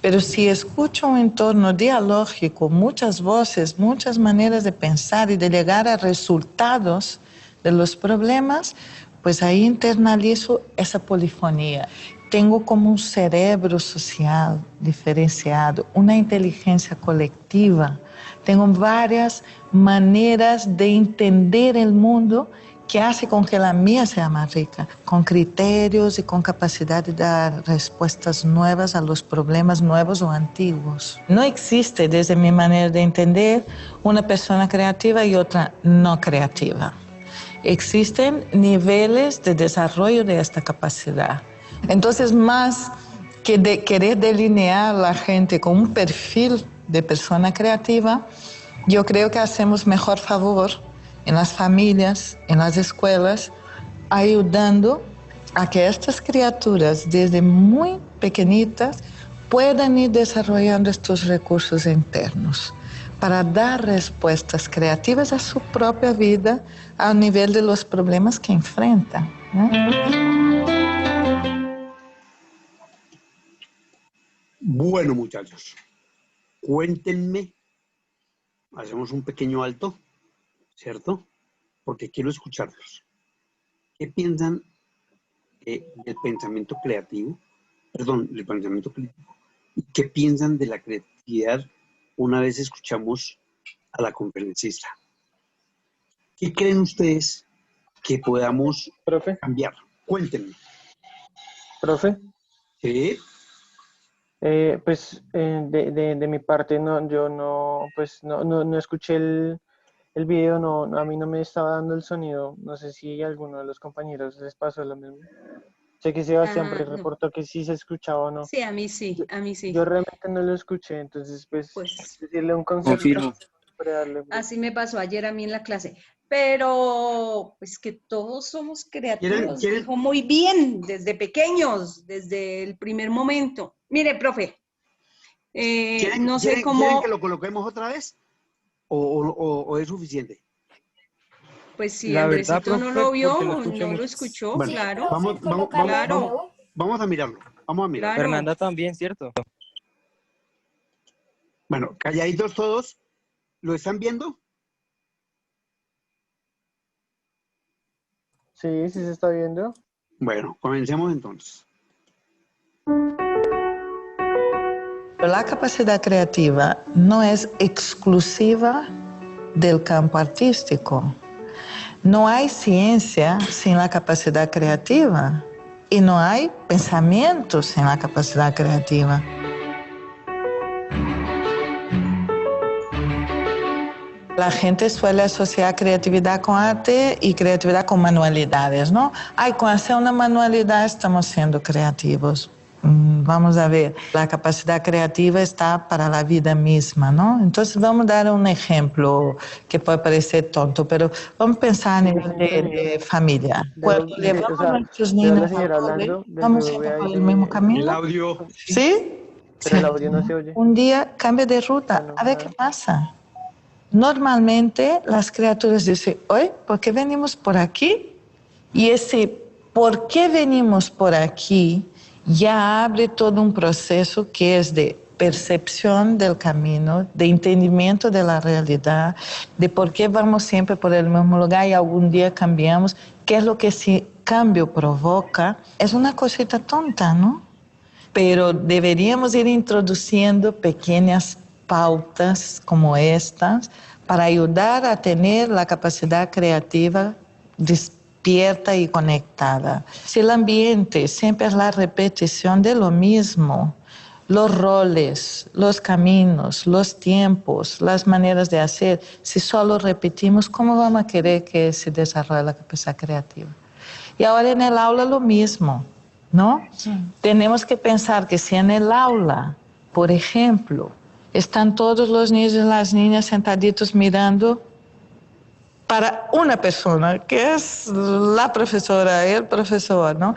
Pero si escucho un entorno dialógico, muchas voces, muchas maneras de pensar y de llegar a resultados de los problemas, pues ahí internalizo esa polifonía. Tengo como un cerebro social diferenciado, una inteligencia colectiva. Tengo varias maneras de entender el mundo que hace con que la mía sea más rica, con criterios y con capacidad de dar respuestas nuevas a los problemas nuevos o antiguos. No existe, desde mi manera de entender, una persona creativa y otra no creativa. Existen niveles de desarrollo de esta capacidad. Entonces, más que de querer delinear a la gente con un perfil de persona creativa, yo creo que hacemos mejor favor en las familias, en las escuelas, ayudando a que estas criaturas desde muy pequeñitas puedan ir desarrollando estos recursos internos para dar respuestas creativas a su propia vida a nivel de los problemas que enfrentan, ¿no? Bueno, muchachos, cuéntenme, hacemos un pequeño alto, ¿cierto? Porque quiero escucharlos. ¿Qué piensan del pensamiento creativo? Perdón, del pensamiento crítico. ¿Y qué piensan de la creatividad una vez escuchamos a la conferencista? ¿Qué creen ustedes que podamos cambiar? Cuéntenme. Profe, ¿Sí? de mi parte, no, yo no, pues no escuché el video, a mí no me estaba dando el sonido. No sé si a alguno de los compañeros les pasó lo mismo. Sé que Sebastián reportó que sí se escuchaba o no. Sí, a mí sí, a mí sí. Yo realmente no lo escuché, entonces pues decirle un consejo. Confirmo. Así me pasó ayer a mí en la clase. Pero, pues que todos somos creativos, dijo muy bien, desde pequeños, desde el primer momento. Mire, profe, no sé cómo... ¿Quieren que lo coloquemos otra vez? ¿O es suficiente? Pues si Andresito no lo vio, no lo escuchó, bueno, claro. Vamos a mirarlo. Vamos a mirarlo. Claro. Fernanda también, ¿cierto? Bueno, calladitos todos. ¿Lo están viendo? Sí, sí se está viendo. Bueno, comencemos entonces. La capacidad creativa no es exclusiva del campo artístico. No hay ciencia sin la capacidad creativa y no hay pensamiento sin la capacidad creativa. La gente suele asociar creatividad con arte y creatividad con manualidades, ¿no? Ay, con hacer una manualidad estamos siendo creativos. Vamos a ver, la capacidad creativa está para la vida misma, ¿no? Entonces vamos a dar un ejemplo que puede parecer tonto, pero vamos a pensar a Sí, nivel sí, de familia. Cuando o llevamos a sea, nuestros veo a la niños al señora cole, hablando del ¿vamos siempre BBVA por y el mismo El camino? audio. ¿Sí? pero el Sí. audio no se oye. Un día cambia de Ah, ruta, no, a ver qué nada. pasa. Normalmente las criaturas dicen, oye, ¿por qué venimos por aquí? Y ese por qué venimos por aquí ya abre todo un proceso que es de percepción del camino, de entendimiento de la realidad, de por qué vamos siempre por el mismo lugar y algún día cambiamos, qué es lo que ese cambio provoca. Es una cosita tonta, ¿no? Pero deberíamos ir introduciendo pequeñas pautas como estas para ayudar a tener la capacidad creativa despierta y conectada. Si el ambiente siempre es la repetición de lo mismo, los roles, los caminos, los tiempos, las maneras de hacer, si solo repetimos, ¿cómo vamos a querer que se desarrolle la capacidad creativa? Y ahora en el aula lo mismo, ¿no? Tenemos que pensar que si en el aula, por ejemplo, están todos los niños y las niñas sentaditos mirando para una persona, que es la profesora, el profesor, ¿no?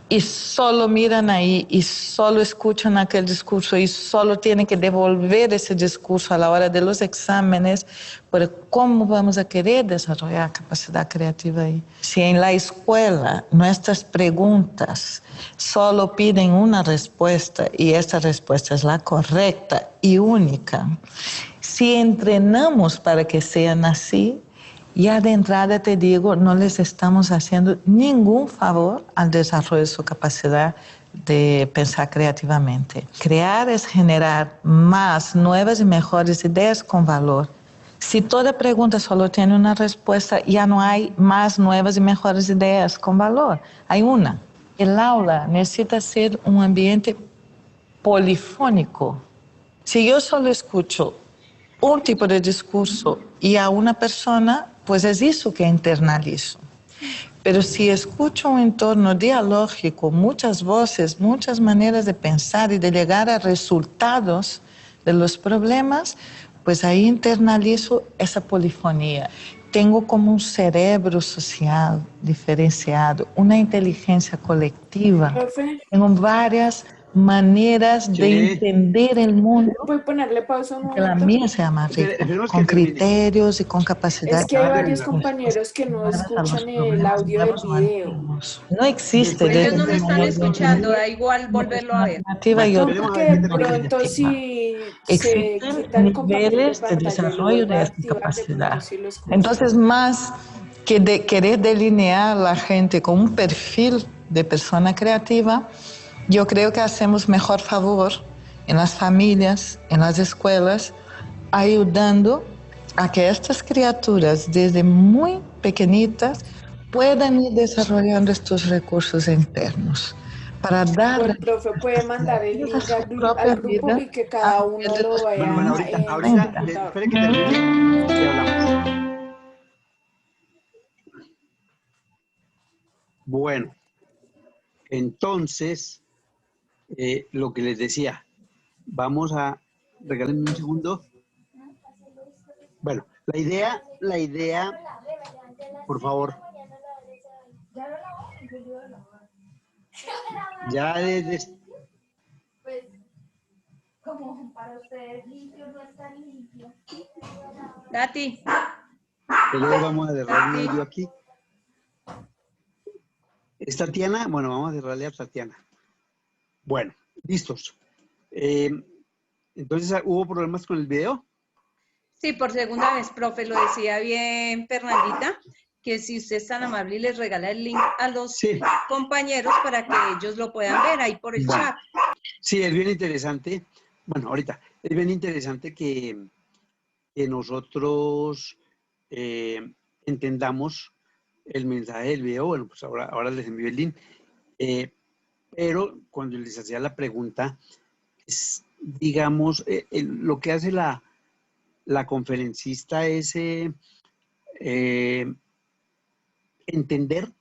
Y solo miran ahí y solo escuchan aquel discurso y solo tienen que devolver ese discurso a la hora de los exámenes, pero ¿cómo vamos a querer desarrollar capacidad creativa ahí? Si en la escuela nuestras preguntas solo piden una respuesta y esa respuesta es la correcta y única, si entrenamos para que sean así, ya de entrada te digo, no les estamos haciendo ningún favor al desarrollo de su capacidad de pensar creativamente. Crear es generar más nuevas y mejores ideas con valor. Si toda pregunta solo tiene una respuesta, ya no hay más nuevas y mejores ideas con valor. Hay una. El aula necesita ser un ambiente polifónico. Si yo solo escucho un tipo de discurso y a una persona, pues es eso que internalizo. Pero si escucho un entorno dialógico, muchas voces, muchas maneras de pensar y de llegar a resultados de los problemas, pues ahí internalizo esa polifonía. Tengo como un cerebro social diferenciado, una inteligencia colectiva. Profe, Tengo varias maneras de Sí. entender el mundo. ¿puede ponerle pausa un Que la momento? mía sea más rica, Esperemos con que termine. criterios y con capacidad Es que hay Acaba de varios terminar. compañeros que no a los escuchan el problemas audio del nuevos o video. antiguos. No existe Después de Ellos que no lo desde el están termine, año escuchando, 2010 da igual una volverlo a persona ver. creativa y bueno, No, otra esperemos a porque ver que de termine. pronto creativa. si se Existen quita el compartir de niveles de pantalla y lo desarrollo vuelve de a esta activar, de pronto capacidad. sí lo escucha. Entonces, más que de querer delinear a la gente con un perfil de persona creativa, yo creo que hacemos mejor favor en las familias, en las escuelas, ayudando a que estas criaturas desde muy pequeñitas puedan ir desarrollando estos recursos internos para O dar el profe puede mandar el a link su al propia grupo vida y que a cada nivel uno de lo los Bueno, vea problemas ahorita, en su ahorita, enfrenta. computador. espere que termine y hablamos. Bueno, entonces, lo que les decía, vamos a, regálenme un segundo. Bueno, la idea, por favor. Ya desde, Como para ustedes limpio no está limpio. Tati, entonces vamos a cerrar un Tati. audio aquí. ¿Es Tatiana? Bueno, vamos a cerrarle a Tatiana. Bueno, listos. Entonces, ¿hubo problemas con el video? Sí, por segunda vez, profe, lo decía bien Fernandita, que si usted es tan amable y les regala el link a los Sí, compañeros para que ellos lo puedan ver ahí por el bueno, chat. sí, es bien interesante. Bueno, ahorita, es bien interesante que nosotros entendamos el mensaje del video. Bueno, pues ahora les envío el link. Eh, pero cuando les hacía la pregunta, digamos, lo que hace la conferencista es entender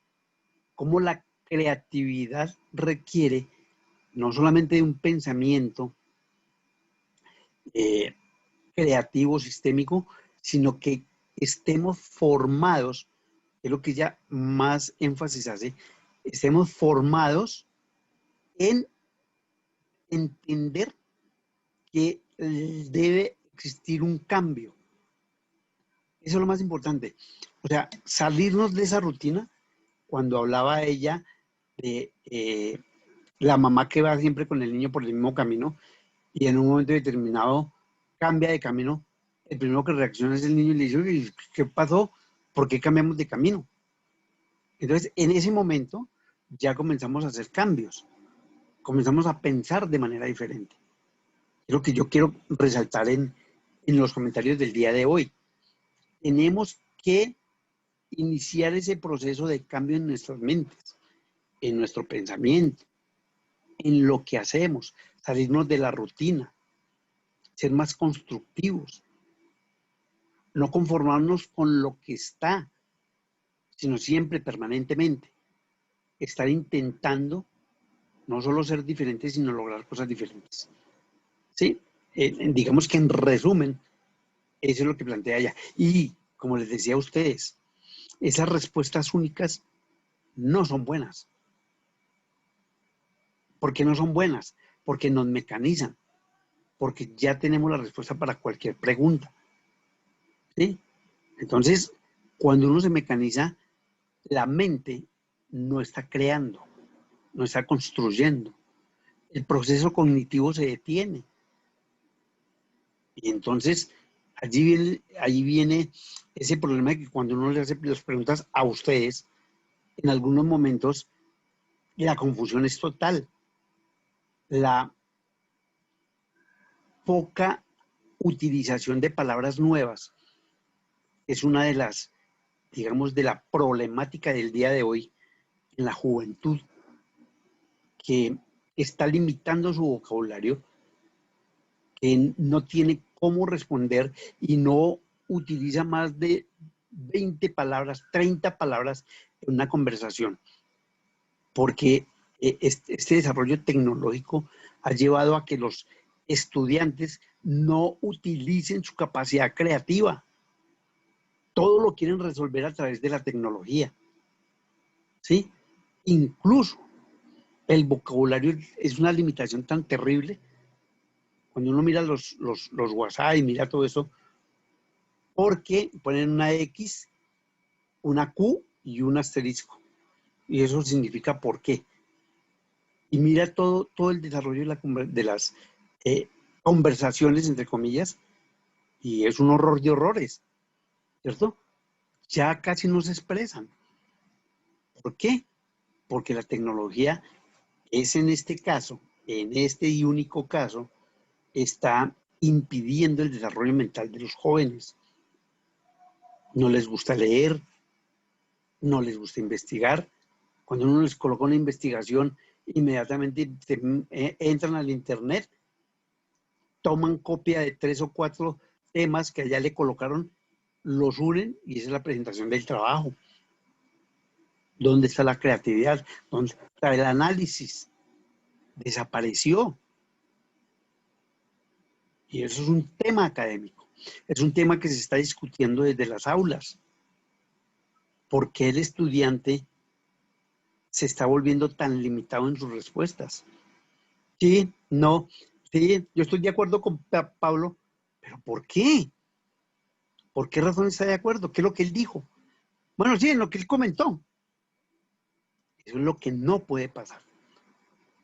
cómo la creatividad requiere no solamente de un pensamiento eh, creativo, sistémico, sino que estemos formados, es lo que ella más énfasis hace, estemos formados en entender que debe existir un cambio. Eso es lo más importante. O sea, salirnos de esa rutina. Cuando hablaba ella de la mamá que va siempre con el niño por el mismo camino y en un momento determinado cambia de camino, el primero que reacciona es el niño y le dice, "Oye, ¿qué pasó? ¿Por qué cambiamos de camino?" Entonces, en ese momento ya comenzamos a hacer cambios, comenzamos a pensar de manera diferente. Es lo que yo quiero resaltar en los comentarios del día de hoy. Tenemos que iniciar ese proceso de cambio en nuestras mentes, en nuestro pensamiento, en lo que hacemos, salirnos de la rutina, ser más constructivos, no conformarnos con lo que está, sino siempre, permanentemente, estar intentando no solo ser diferentes, sino lograr cosas diferentes. ¿Sí? Digamos que en resumen, eso es lo que plantea ella. Y como les decía a ustedes, esas respuestas únicas no son buenas. ¿Por qué no son buenas? Porque nos mecanizan, porque ya tenemos la respuesta para cualquier pregunta. ¿Sí? Entonces, cuando uno se mecaniza, la mente no está creando, no está construyendo. El proceso cognitivo se detiene. Y entonces, ahí viene ese problema de que cuando uno le hace las preguntas a ustedes, en algunos momentos la confusión es total. La poca utilización de palabras nuevas es una de las, digamos, de la problemática del día de hoy en la juventud, que está limitando su vocabulario, que no tiene cómo responder y no utiliza más de 20 palabras, 30 palabras en una conversación, porque este desarrollo tecnológico ha llevado a que los estudiantes no utilicen su capacidad creativa. Todo lo quieren resolver a través de la tecnología, ¿sí? Incluso el vocabulario es una limitación tan terrible. Cuando uno mira los WhatsApp y mira todo eso, porque ponen una X, una Q y un asterisco. Y eso significa por qué. Y mira todo el desarrollo de las conversaciones, entre comillas, y es un horror de horrores, ¿cierto? Ya casi no se expresan. ¿Por qué? Porque la tecnología es en este caso, en este y único caso, está impidiendo el desarrollo mental de los jóvenes. No les gusta leer, no les gusta investigar. Cuando uno les coloca una investigación, inmediatamente entran al internet, toman copia de 3 o 4 temas que allá le colocaron, los unen y esa es la presentación del trabajo. ¿Dónde está la creatividad? ¿Dónde está el análisis? Desapareció. Y eso es un tema académico. Es un tema que se está discutiendo desde las aulas. ¿Por qué el estudiante se está volviendo tan limitado en sus respuestas? Sí, no, sí, yo estoy de acuerdo con Pablo, pero ¿por qué? ¿Por qué razón está de acuerdo? ¿Qué es lo que él dijo? Bueno, sí, en lo que él comentó. Eso es lo que no puede pasar.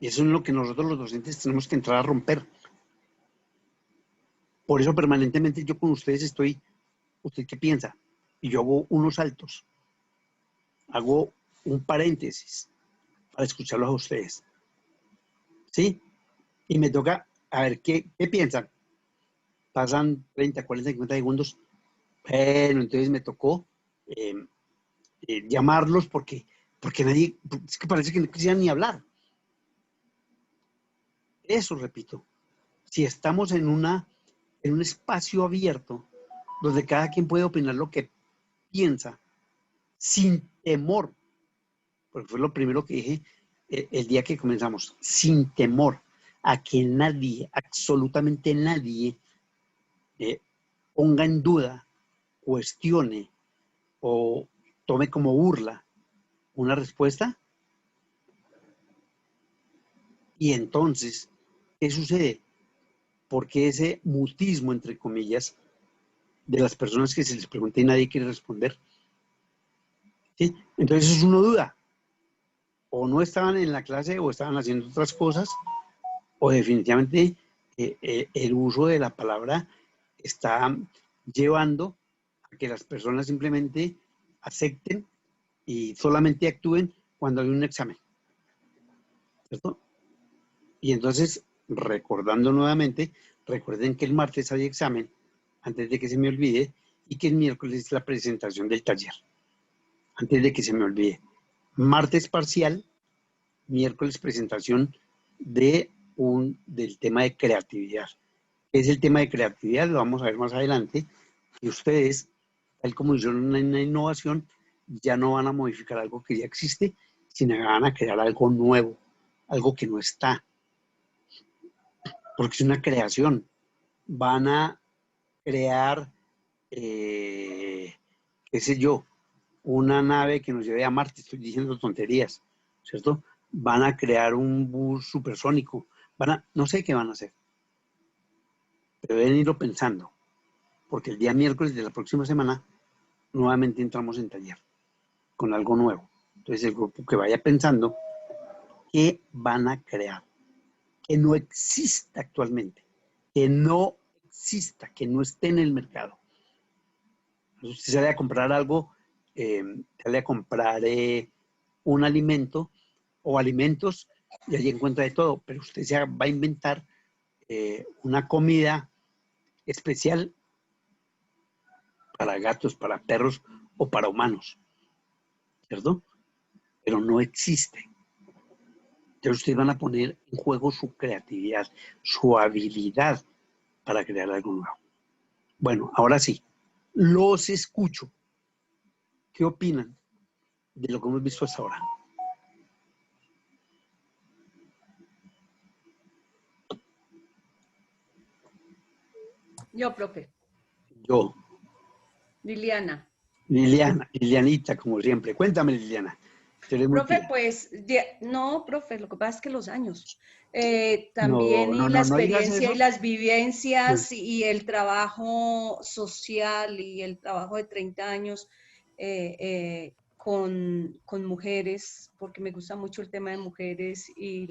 Y eso es lo que nosotros los docentes tenemos que entrar a romper. Por eso permanentemente yo con ustedes estoy, ¿usted qué piensa? Y yo hago unos saltos, hago un paréntesis para escucharlos a ustedes. ¿Sí? Y me toca a ver qué piensan. Pasan 30, 40, 50 segundos. Bueno, entonces me tocó llamarlos porque nadie, es que parece que no quisieran ni hablar. Eso repito. Si estamos en un espacio abierto donde cada quien puede opinar lo que piensa sin temor, porque fue lo primero que dije el día que comenzamos, sin temor a que nadie, absolutamente nadie, ponga en duda, cuestione o tome como burla una respuesta. Y entonces, ¿qué sucede? Porque ese mutismo, entre comillas, de las personas que se les pregunta y nadie quiere responder, ¿sí? Entonces es uno duda. O no estaban en la clase o estaban haciendo otras cosas, o definitivamente el uso de la palabra está llevando a que las personas simplemente acepten y solamente actúen cuando hay un examen, ¿cierto? Y entonces, recordando nuevamente, recuerden que el martes hay examen, antes de que se me olvide, y que el miércoles es la presentación del taller, antes de que se me olvide. Martes parcial, miércoles presentación del tema de creatividad. ¿Qué es el tema de creatividad? Lo vamos a ver más adelante. Y ustedes, tal como hicieron una innovación, ya no van a modificar algo que ya existe, sino que van a crear algo nuevo, algo que no está. Porque es una creación. Van a crear, qué sé yo, una nave que nos lleve a Marte, estoy diciendo tonterías, ¿cierto? Van a crear un bus supersónico, no sé qué van a hacer, pero deben irlo pensando, porque el día miércoles de la próxima semana nuevamente entramos en taller con algo nuevo. Entonces el grupo que vaya pensando qué van a crear, que no exista actualmente, que no exista, que no esté en el mercado. Entonces, usted sale a comprar algo, sale a comprar un alimento o alimentos y allí encuentra de todo, pero usted se va a inventar una comida especial para gatos, para perros o para humanos, ¿cierto? Pero no existe. Entonces ustedes van a poner en juego su creatividad, su habilidad para crear algo nuevo. Bueno, ahora sí, los escucho. ¿Qué opinan de lo que hemos visto hasta ahora? Yo, profe. Yo, Liliana. Lilianita, como siempre. Cuéntame, Liliana. Tú eres muy Profe, tía. pues, no, profe, lo que pasa es que los años, también No, y no, la no, no digas experiencia y eso. las vivencias y el trabajo social y el trabajo de 30 años con mujeres, porque me gusta mucho el tema de mujeres y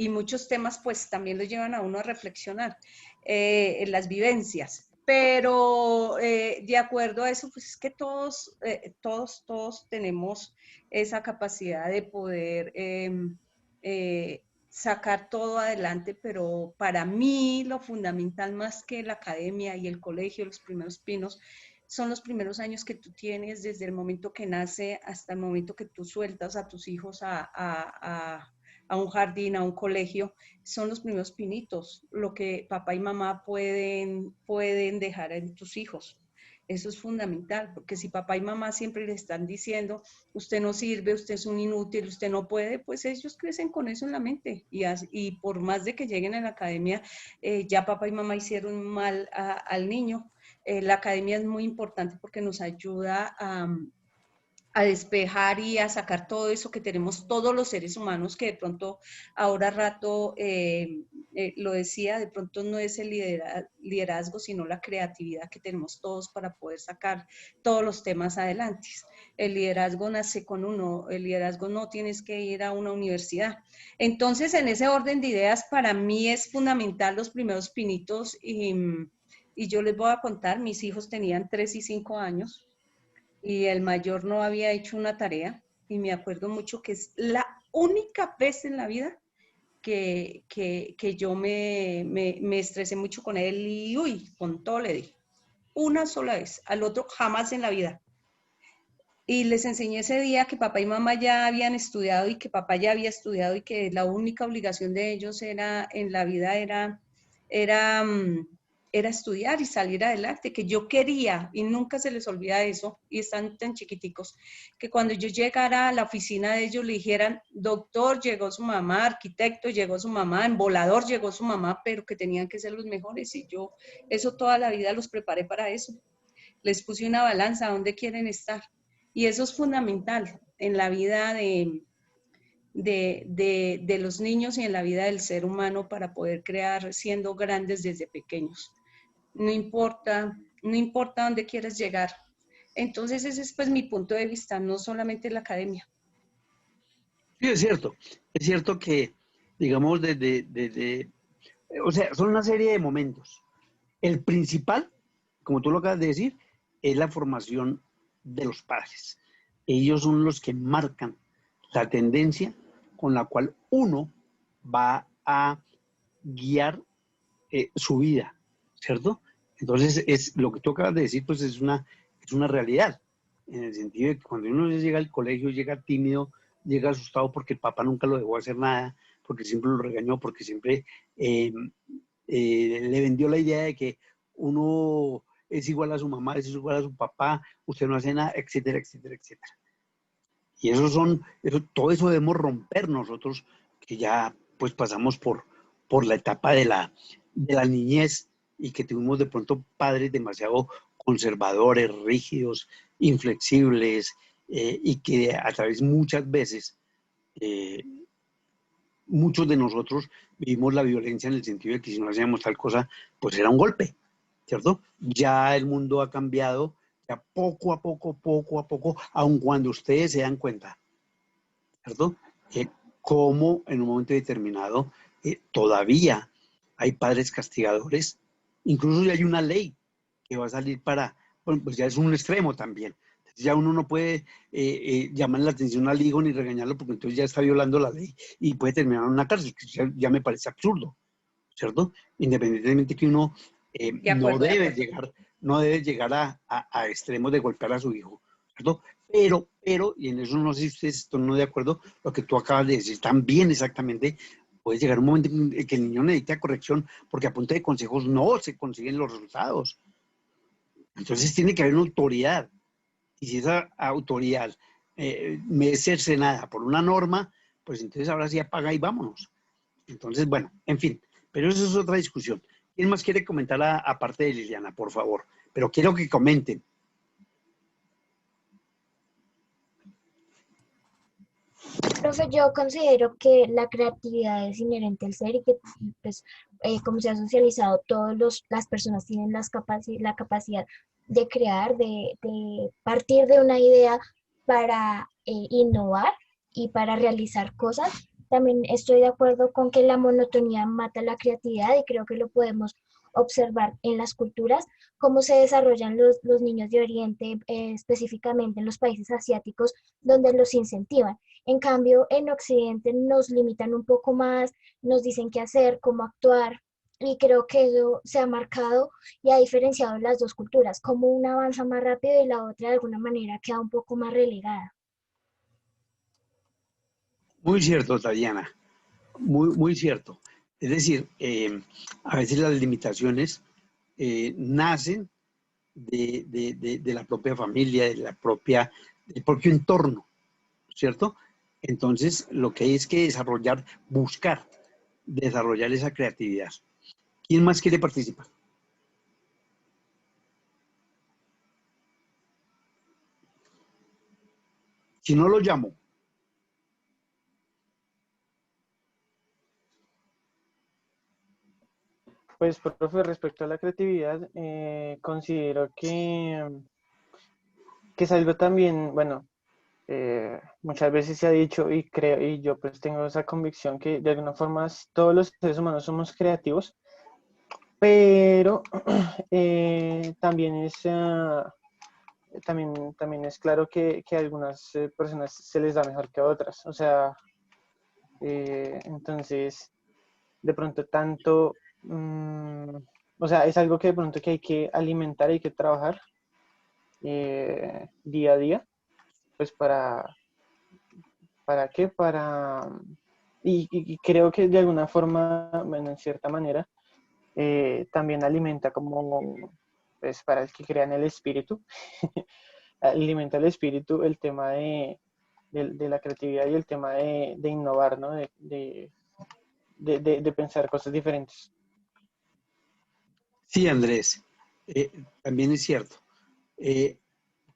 muchos temas pues también los llevan a uno a reflexionar en las vivencias. Pero de acuerdo a eso, pues es que todos tenemos esa capacidad de poder sacar todo adelante, pero para mí lo fundamental más que la academia y el colegio, los primeros pinos, son los primeros años que tú tienes desde el momento que nace hasta el momento que tú sueltas a tus hijos a un jardín, a un colegio, son los primeros pinitos, lo que papá y mamá pueden dejar en tus hijos. Eso es fundamental, porque si papá y mamá siempre le están diciendo, usted no sirve, usted es un inútil, usted no puede, pues ellos crecen con eso en la mente. Y por más de que lleguen a la academia, ya papá y mamá hicieron mal al niño. La academia es muy importante porque nos ayuda a despejar y a sacar todo eso que tenemos todos los seres humanos, que de pronto ahora rato lo decía, de pronto no es el liderazgo, sino la creatividad que tenemos todos para poder sacar todos los temas adelante. El liderazgo nace con uno, el liderazgo no tienes que ir a una universidad. Entonces, en ese orden de ideas, para mí es fundamental los primeros pinitos y yo les voy a contar, mis hijos tenían 3 y 5 años, y el mayor no había hecho una tarea y me acuerdo mucho que es la única vez en la vida que yo me estresé mucho con él y uy, con todo le di. Una sola vez, al otro jamás en la vida. Y les enseñé ese día que papá y mamá ya habían estudiado y que papá ya había estudiado y que la única obligación de ellos era en la vida era, era estudiar y salir adelante, que yo quería, y nunca se les olvida eso, y están tan chiquiticos, que cuando yo llegara a la oficina de ellos le dijeran, doctor, llegó su mamá, arquitecto, llegó su mamá, embolador, llegó su mamá, pero que tenían que ser los mejores, y yo eso toda la vida los preparé para eso. Les puse una balanza, ¿a dónde quieren estar? Y eso es fundamental en la vida de los niños y en la vida del ser humano para poder crear siendo grandes desde pequeños. No importa dónde quieres llegar. Entonces ese es pues mi punto de vista, no solamente la academia. Sí, es cierto que, digamos, o sea, son una serie de momentos. El principal, como tú lo acabas de decir, es la formación de los padres. Ellos son los que marcan la tendencia con la cual uno va a guiar su vida, ¿cierto? Entonces, es lo que tú acabas de decir, pues es una realidad, en el sentido de que cuando uno llega al colegio, llega tímido, llega asustado porque el papá nunca lo dejó hacer nada, porque siempre lo regañó, porque siempre le vendió la idea de que uno es igual a su mamá, es igual a su papá, usted no hace nada, etcétera, etcétera, etcétera. Y todo eso debemos romper nosotros, que ya pues pasamos por la etapa de la niñez y que tuvimos de pronto padres demasiado conservadores, rígidos, inflexibles, y que a través muchas veces, eh, muchos de nosotros vivimos la violencia en el sentido de que si no hacíamos tal cosa, pues era un golpe, ¿cierto? Ya el mundo ha cambiado, ya poco a poco, aun cuando ustedes se dan cuenta, ¿cierto? Cómo en un momento determinado todavía hay padres castigadores, incluso ya hay una ley que va a salir bueno, pues ya es un extremo también. Ya uno no puede llamar la atención al hijo ni regañarlo porque entonces ya está violando la ley y puede terminar en una cárcel, que ya me parece absurdo, ¿cierto? Independientemente que uno De acuerdo, de acuerdo. no debe llegar a extremos de golpear a su hijo, ¿cierto? Pero, y en eso no sé si ustedes están no de acuerdo, lo que tú acabas de decir también exactamente, puede llegar un momento en que el niño necesita corrección porque a punta de consejos no se consiguen los resultados. Entonces tiene que haber una autoridad. Y si esa autoridad me es cercenada por una norma, pues entonces ahora sí apaga y vámonos. Entonces, bueno, en fin, pero eso es otra discusión. ¿Quién más quiere comentar aparte de Liliana, por favor? Pero quiero que comenten. Profe, yo considero que la creatividad es inherente al ser y que, pues, como se ha socializado, las personas tienen la capacidad de crear, de partir de una idea para innovar y para realizar cosas. También estoy de acuerdo con que la monotonía mata la creatividad y creo que lo podemos observar en las culturas, cómo se desarrollan los niños de Oriente, específicamente en los países asiáticos, donde los incentivan. En cambio, en Occidente nos limitan un poco más, nos dicen qué hacer, cómo actuar, y creo que eso se ha marcado y ha diferenciado las dos culturas, como una avanza más rápido y la otra de alguna manera queda un poco más relegada. Muy cierto, Tatiana, muy cierto. Es decir, a veces las limitaciones nacen de la propia familia, del propio entorno, ¿cierto? Entonces, lo que hay es que buscar desarrollar esa creatividad. ¿Quién más quiere participar? Si no lo llamo. Pues, profe, respecto a la creatividad, considero que es algo también, bueno, muchas veces se ha dicho y creo, y yo pues tengo esa convicción que de alguna forma todos los seres humanos somos creativos, pero también también es claro que a algunas personas se les da mejor que a otras. O sea, entonces, de pronto tanto, o sea, es algo que de pronto que hay que alimentar, hay que trabajar día a día, pues ¿para qué? Y creo que de alguna forma, bueno, en cierta manera, también alimenta como, pues para el que crea en el espíritu, alimenta el espíritu el tema de la creatividad y el tema de innovar, ¿no? De pensar cosas diferentes. Sí, Andrés, también es cierto.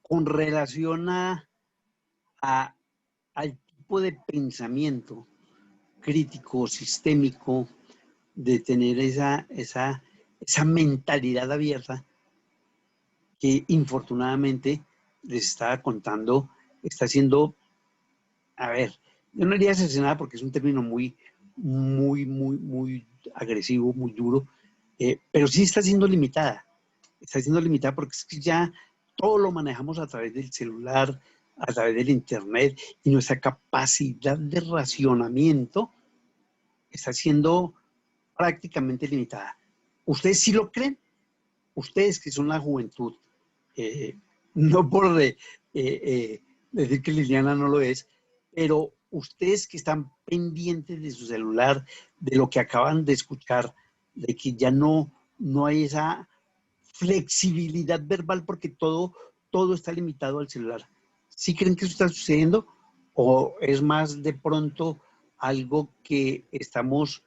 Con relación a- al tipo de pensamiento crítico, sistémico, de tener esa mentalidad abierta que infortunadamente les estaba contando, está siendo, a ver, yo no diría asesinada porque es un término muy agresivo, muy duro, pero sí está siendo limitada. Está siendo limitada porque es que ya todo lo manejamos a través del celular, a través del internet, y nuestra capacidad de racionamiento está siendo prácticamente limitada. ¿Ustedes sí lo creen? Ustedes que son la juventud, eh, no por decir que Liliana no lo es, pero ustedes que están pendientes de su celular, de lo que acaban de escuchar, de que ya no hay esa flexibilidad verbal porque todo está limitado al celular. ¿Sí creen que eso está sucediendo? ¿O es más de pronto algo que estamos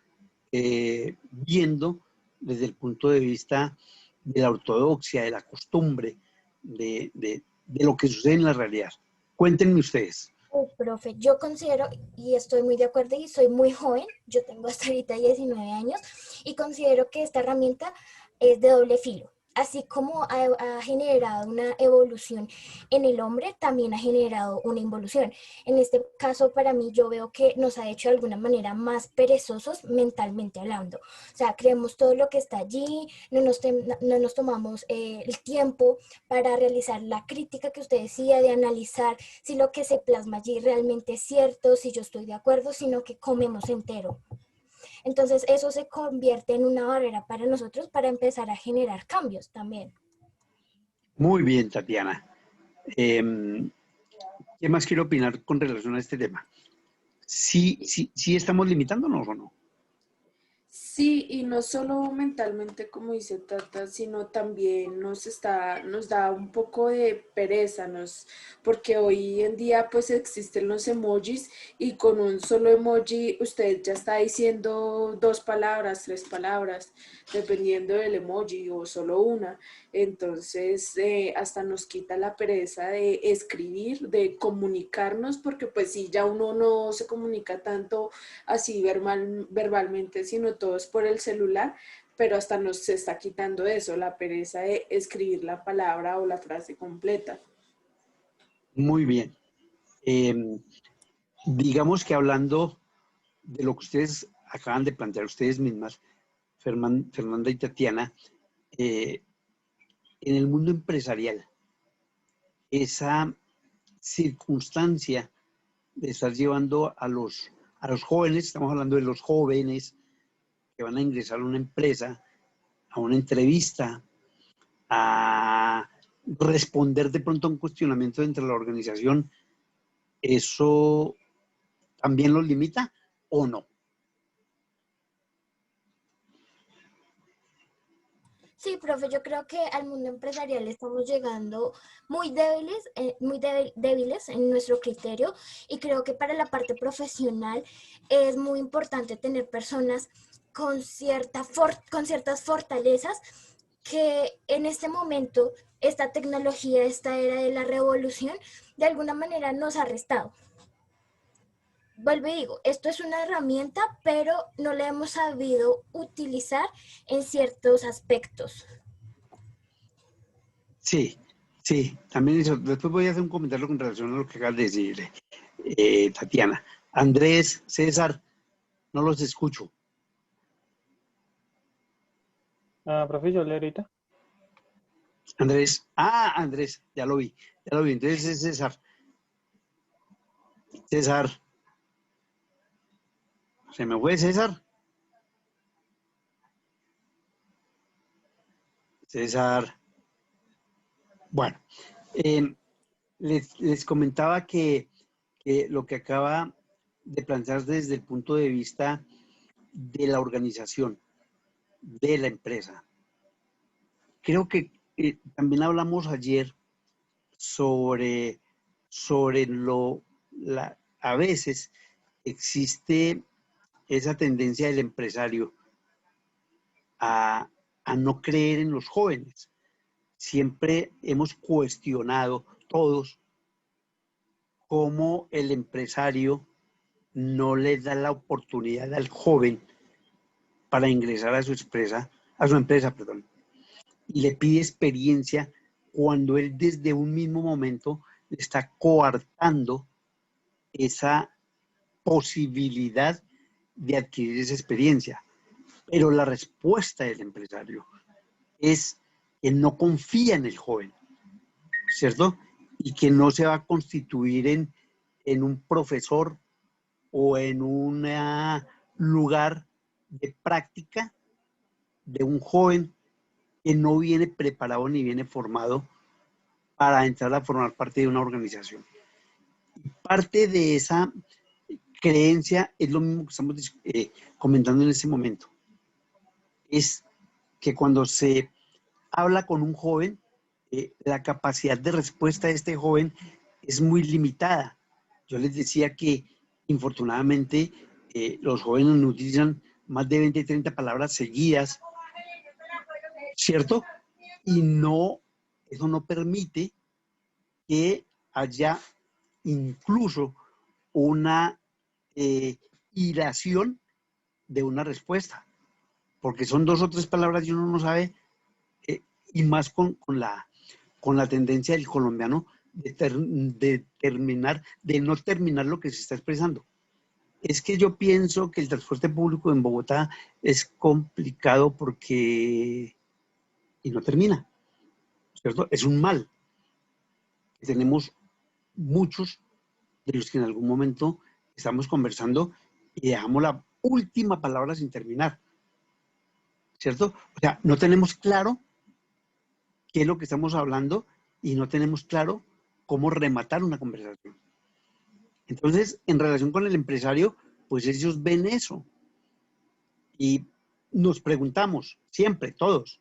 viendo desde el punto de vista de la ortodoxia, de la costumbre, de lo que sucede en la realidad? Cuéntenme ustedes. Profe, yo considero, y estoy muy de acuerdo y soy muy joven, yo tengo hasta ahorita 19 años, y considero que esta herramienta es de doble filo. Así como ha generado una evolución en el hombre, también ha generado una involución. En este caso, para mí, yo veo que nos ha hecho de alguna manera más perezosos mentalmente hablando. O sea, creemos todo lo que está allí, no nos tomamos el tiempo para realizar la crítica que usted decía, de analizar si lo que se plasma allí realmente es cierto, si yo estoy de acuerdo, sino que comemos entero. Entonces eso se convierte en una barrera para nosotros para empezar a generar cambios también. Muy bien, Tatiana. ¿Qué más quiero opinar con relación a este tema? ¿Sí estamos limitándonos o no? Sí, y no solo mentalmente, como dice Tata, sino también nos da un poco de pereza, porque hoy en día pues existen los emojis y con un solo emoji usted ya está diciendo 2 palabras, 3 palabras, dependiendo del emoji o solo una. Entonces, hasta nos quita la pereza de escribir, de comunicarnos, porque pues sí, ya uno no se comunica tanto así verbalmente, sino todo es por el celular, pero hasta nos se está quitando eso, la pereza de escribir la palabra o la frase completa. Muy bien. Digamos que hablando de lo que ustedes acaban de plantear ustedes mismas, Fernanda y Tatiana, en el mundo empresarial, esa circunstancia de estar llevando a los jóvenes, estamos hablando de los jóvenes que van a ingresar a una empresa, a una entrevista, a responder de pronto a un cuestionamiento dentro de la organización, ¿eso también los limita o no? Sí, profe, yo creo que al mundo empresarial estamos llegando débiles en nuestro criterio, y creo que para la parte profesional es muy importante tener personas con ciertas fortalezas que en este momento esta tecnología, esta era de la revolución, de alguna manera nos ha restado. Vuelvo y digo, esto es una herramienta, pero no la hemos sabido utilizar en ciertos aspectos. Sí, sí, también eso. Después voy a hacer un comentario con relación a lo que acabas de decir, Tatiana. Andrés, César, no los escucho. Profe, yo leo ahorita. Andrés, Andrés, ya lo vi. Entonces es César. César, ¿se me fue César? César. Bueno, les comentaba que lo que acaba de plantear desde el punto de vista de la organización, de la empresa. Creo que también hablamos ayer sobre a veces existe esa tendencia del empresario a no creer en los jóvenes. Siempre hemos cuestionado todos cómo el empresario no le da la oportunidad al joven para ingresar a su empresa, y le pide experiencia cuando él desde un mismo momento le está coartando esa posibilidad de adquirir esa experiencia. Pero la respuesta del empresario es que no confía en el joven, ¿cierto? Y que no se va a constituir en un profesor o en un lugar de práctica de un joven que no viene preparado ni viene formado para entrar a formar parte de una organización. Parte de esa creencia es lo mismo que estamos comentando en este momento. Es que cuando se habla con un joven, la capacidad de respuesta de este joven es muy limitada. Yo les decía que, infortunadamente, los jóvenes no utilizan más de 20, 30 palabras seguidas, ¿cierto? Y eso no permite que haya incluso una hilación de una respuesta, porque son 2 o 3 palabras y uno no sabe, y más con la tendencia del colombiano de no terminar lo que se está expresando. Es que yo pienso que el transporte público en Bogotá es complicado porque y no termina, ¿cierto? Es un mal. Tenemos muchos de los que en algún momento estamos conversando y dejamos la última palabra sin terminar, ¿cierto? O sea, no tenemos claro qué es lo que estamos hablando y no tenemos claro cómo rematar una conversación. Entonces, en relación con el empresario, pues ellos ven eso y nos preguntamos siempre, todos,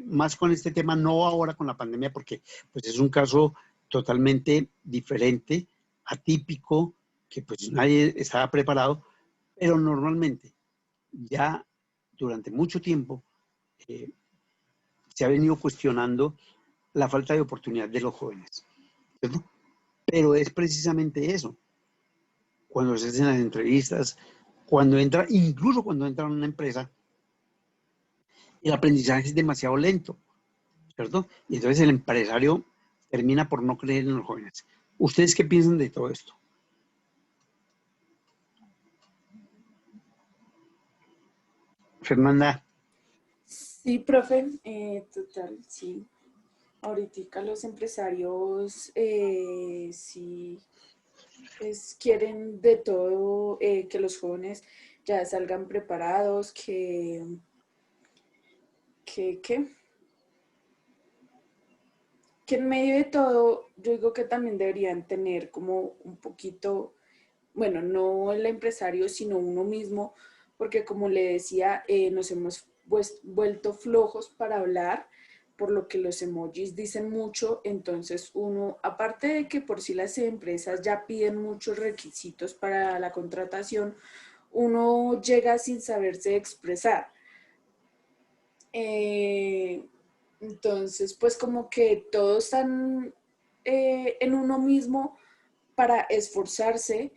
más con este tema, no ahora con la pandemia, porque pues es un caso totalmente diferente, atípico, que pues nadie estaba preparado, pero normalmente ya durante mucho tiempo se ha venido cuestionando la falta de oportunidad de los jóvenes, ¿cierto? Pero es precisamente eso, cuando se hacen las entrevistas, incluso cuando entra a una empresa, el aprendizaje es demasiado lento, ¿cierto? Y entonces el empresario termina por no creer en los jóvenes. ¿Ustedes qué piensan de todo esto? Fernanda. Sí, profe, total, sí. Ahorita los empresarios sí pues, quieren de todo, que los jóvenes ya salgan preparados, que en medio de todo, yo digo que también deberían tener como un poquito, bueno, no el empresario, sino uno mismo, porque como le decía, nos hemos vuelto flojos para hablar, por lo que los emojis dicen mucho, entonces uno, aparte de que por sí las empresas ya piden muchos requisitos para la contratación, uno llega sin saberse expresar. Entonces, pues como que todos están en uno mismo para esforzarse.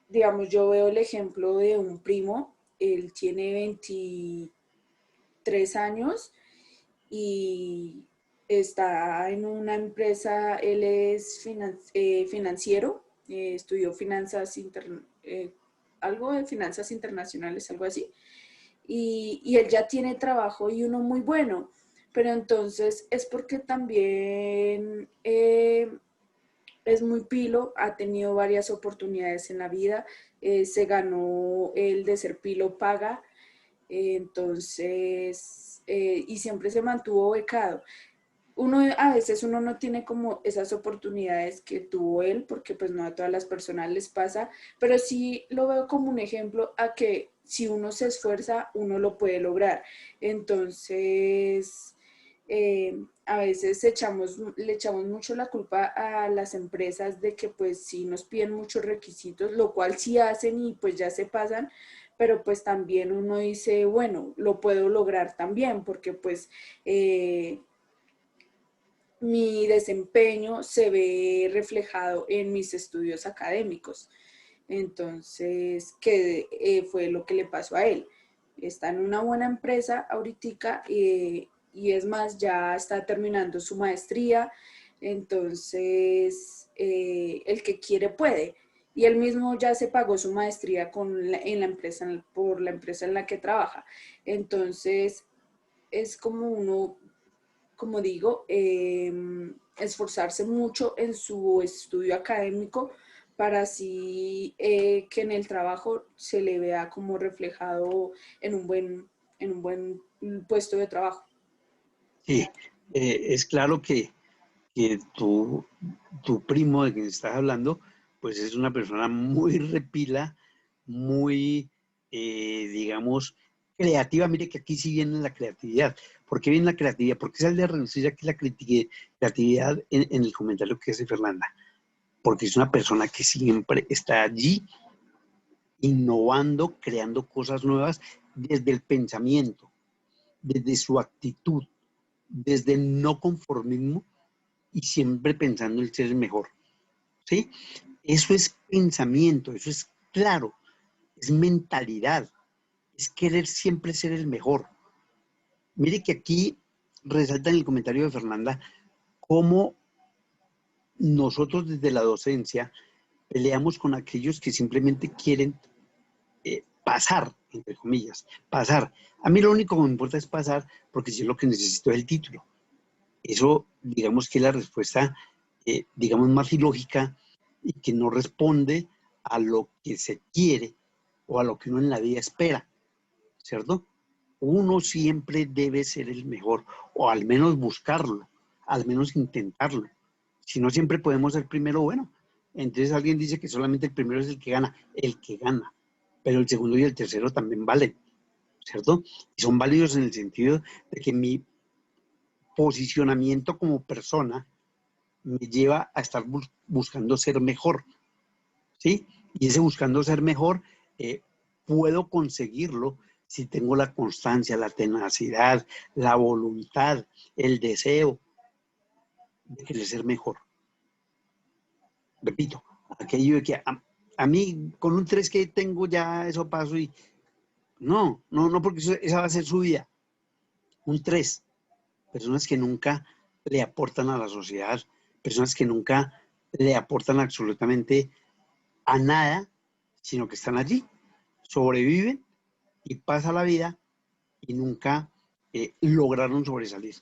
Digamos, yo veo el ejemplo de un primo, él tiene 23 años y está en una empresa, él es financiero, estudió algo de finanzas internacionales, algo así, y él ya tiene trabajo y uno muy bueno, pero entonces es porque también es muy pilo, ha tenido varias oportunidades en la vida, se ganó el de ser pilo paga, entonces, y siempre se mantuvo becado. A veces uno no tiene como esas oportunidades que tuvo él, porque pues no a todas las personas les pasa, pero sí lo veo como un ejemplo a que si uno se esfuerza, uno lo puede lograr. Entonces, a veces le echamos mucho la culpa a las empresas de que pues sí nos piden muchos requisitos, lo cual sí hacen y pues ya se pasan, pero pues también uno dice, bueno, lo puedo lograr también, porque pues mi desempeño se ve reflejado en mis estudios académicos. Entonces, ¿qué fue lo que le pasó a él? Está en una buena empresa ahorita y es más, ya está terminando su maestría. Entonces, el que quiere puede. Y él mismo ya se pagó su maestría en la empresa, por la empresa en la que trabaja. Entonces, es como uno, como digo, esforzarse mucho en su estudio académico para así que en el trabajo se le vea como reflejado en un buen puesto de trabajo. Sí, es claro que tu primo de quien estás hablando, pues es una persona muy repila, muy, digamos, creativa. Mire que aquí sí viene la creatividad. ¿Por qué viene la creatividad? ¿Por qué sale a reducir aquí la creatividad en el comentario que hace Fernanda? Porque es una persona que siempre está allí innovando, creando cosas nuevas desde el pensamiento, desde su actitud, desde el no conformismo y siempre pensando en ser el mejor. ¿Sí? Eso es pensamiento, eso es claro, es mentalidad, es querer siempre ser el mejor. Mire que aquí resalta en el comentario de Fernanda cómo nosotros desde la docencia peleamos con aquellos que simplemente quieren pasar, entre comillas, pasar. A mí lo único que me importa es pasar porque si yo lo que necesito es el título. Eso, digamos que es la respuesta, digamos, más ilógica y que no responde a lo que se quiere o a lo que uno en la vida espera, ¿cierto? Uno siempre debe ser el mejor, o al menos buscarlo, al menos intentarlo. Si no siempre podemos ser primero, bueno, entonces alguien dice que solamente el primero es el que gana, pero el segundo y el tercero también valen, ¿cierto? Y son válidos en el sentido de que mi posicionamiento como persona me lleva a estar buscando ser mejor, ¿sí? Y ese buscando ser mejor, puedo conseguirlo si tengo la constancia, la tenacidad, la voluntad, el deseo de querer ser mejor. Repito, aquello de que a mí con un 3 que tengo ya eso paso y no, porque esa va a ser su vida. Un 3, personas que nunca le aportan a la sociedad, personas que nunca le aportan absolutamente a nada, sino que están allí, sobreviven y pasa la vida y nunca lograron sobresalir,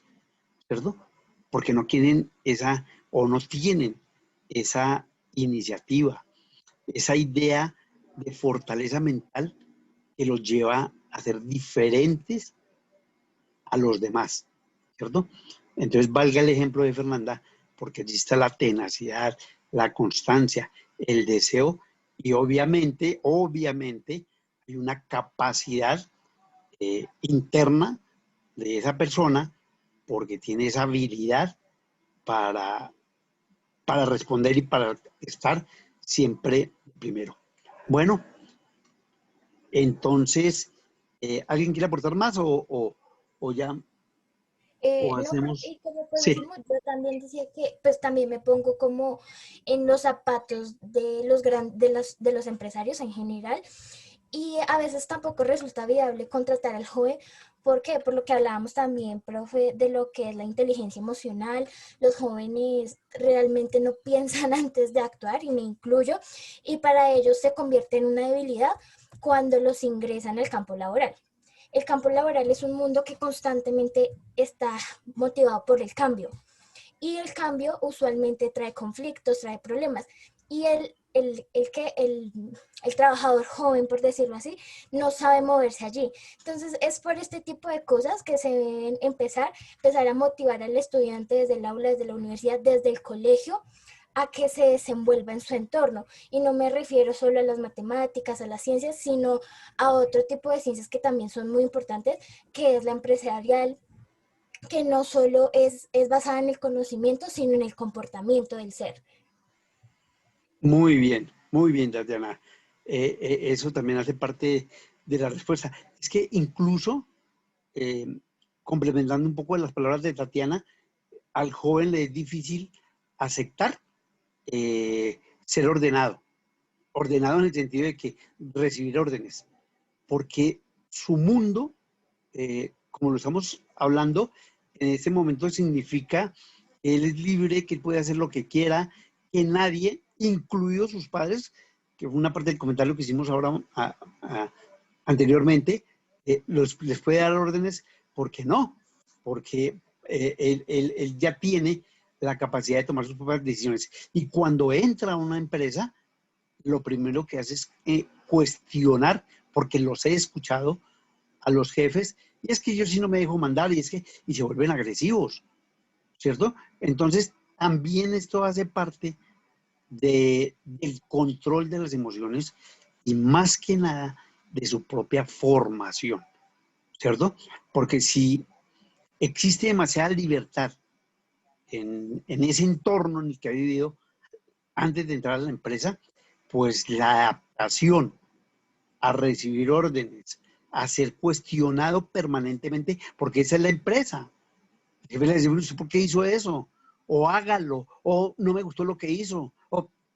¿cierto? Porque no quieren esa o no tienen esa iniciativa, esa idea de fortaleza mental que los lleva a ser diferentes a los demás, ¿cierto? Entonces valga el ejemplo de Fernanda, porque allí está la tenacidad, la constancia, el deseo y obviamente hay una capacidad interna de esa persona porque tiene esa habilidad para, para responder y para estar siempre primero. Bueno, entonces, ¿alguien quiere aportar más o ya? o No, hacemos... y como por Sí, último, yo también decía que pues también me pongo como en los zapatos de los empresarios en general y a veces tampoco resulta viable contratar al joven. ¿Por qué? Por lo que hablábamos también, profe, de lo que es la inteligencia emocional. Los jóvenes realmente no piensan antes de actuar y me incluyo y para ellos se convierte en una debilidad cuando los ingresan al campo laboral. El campo laboral es un mundo que constantemente está motivado por el cambio y el cambio usualmente trae conflictos, trae problemas y el trabajador joven, por decirlo así, no sabe moverse allí. Entonces es por este tipo de cosas que se deben empezar a motivar al estudiante desde el aula, desde la universidad, desde el colegio, a que se desenvuelva en su entorno. Y no me refiero solo a las matemáticas, a las ciencias, sino a otro tipo de ciencias que también son muy importantes, que es la empresarial, que no solo es basada en el conocimiento, sino en el comportamiento del ser. muy bien, Tatiana. Eso también hace parte de la respuesta. Es que incluso, eh, complementando un poco las palabras de Tatiana, al joven le es difícil aceptar ser ordenado. Ordenado en el sentido de que recibir órdenes, porque su mundo, como lo estamos hablando, en este momento significa que él es libre, que él puede hacer lo que quiera, que nadie, incluidos sus padres, que fue una parte del comentario que hicimos ahora anteriormente, les puede dar órdenes, porque no, porque él ya tiene la capacidad de tomar sus propias decisiones. Y cuando entra a una empresa, lo primero que hace es cuestionar, porque los he escuchado a los jefes, y es que yo sí no me dejo mandar, y se vuelven agresivos, ¿cierto? Entonces, también esto hace parte del control de las emociones y más que nada de su propia formación, ¿cierto? Porque si existe demasiada libertad en ese entorno en el que ha vivido antes de entrar a la empresa, pues la adaptación a recibir órdenes, a ser cuestionado permanentemente, porque esa es la empresa. El jefe le dice, ¿usted por qué hizo eso? O hágalo, o no me gustó lo que hizo.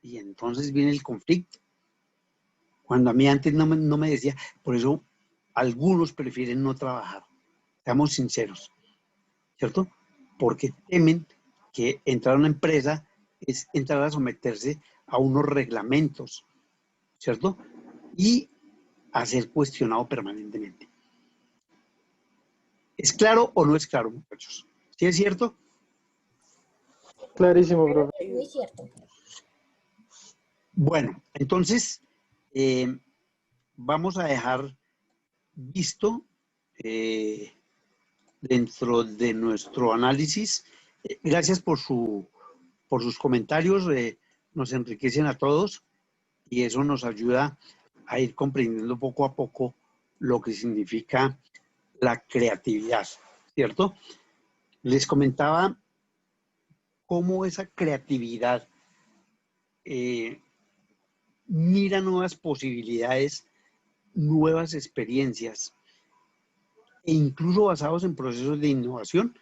Y entonces viene el conflicto. Cuando a mí antes no me decía, por eso algunos prefieren no trabajar. Seamos sinceros, ¿cierto? Porque temen que entrar a una empresa es entrar a someterse a unos reglamentos, ¿cierto? Y a ser cuestionado permanentemente. ¿Es claro o no es claro, muchachos? ¿Sí es cierto? Clarísimo, profe. Es muy cierto. Bueno, entonces vamos a dejar visto dentro de nuestro análisis. Gracias por sus comentarios, nos enriquecen a todos y eso nos ayuda a ir comprendiendo poco a poco lo que significa la creatividad, ¿cierto? Les comentaba cómo esa creatividad mira nuevas posibilidades, nuevas experiencias e incluso basados en procesos de innovación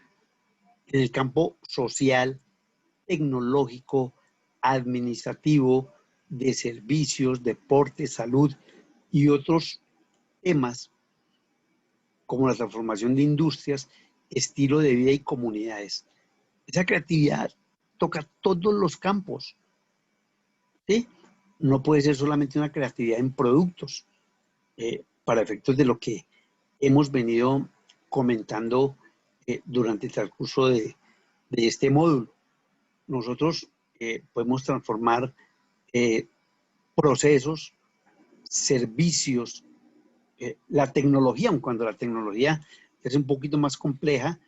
en el campo social, tecnológico, administrativo, de servicios, deporte, salud y otros temas como la transformación de industrias, estilo de vida y comunidades. Esa creatividad toca todos los campos, ¿sí? No puede ser solamente una creatividad en productos, para efectos de lo que hemos venido comentando durante el transcurso de este módulo. Nosotros podemos transformar procesos, servicios, la tecnología, aun cuando la tecnología es un poquito más compleja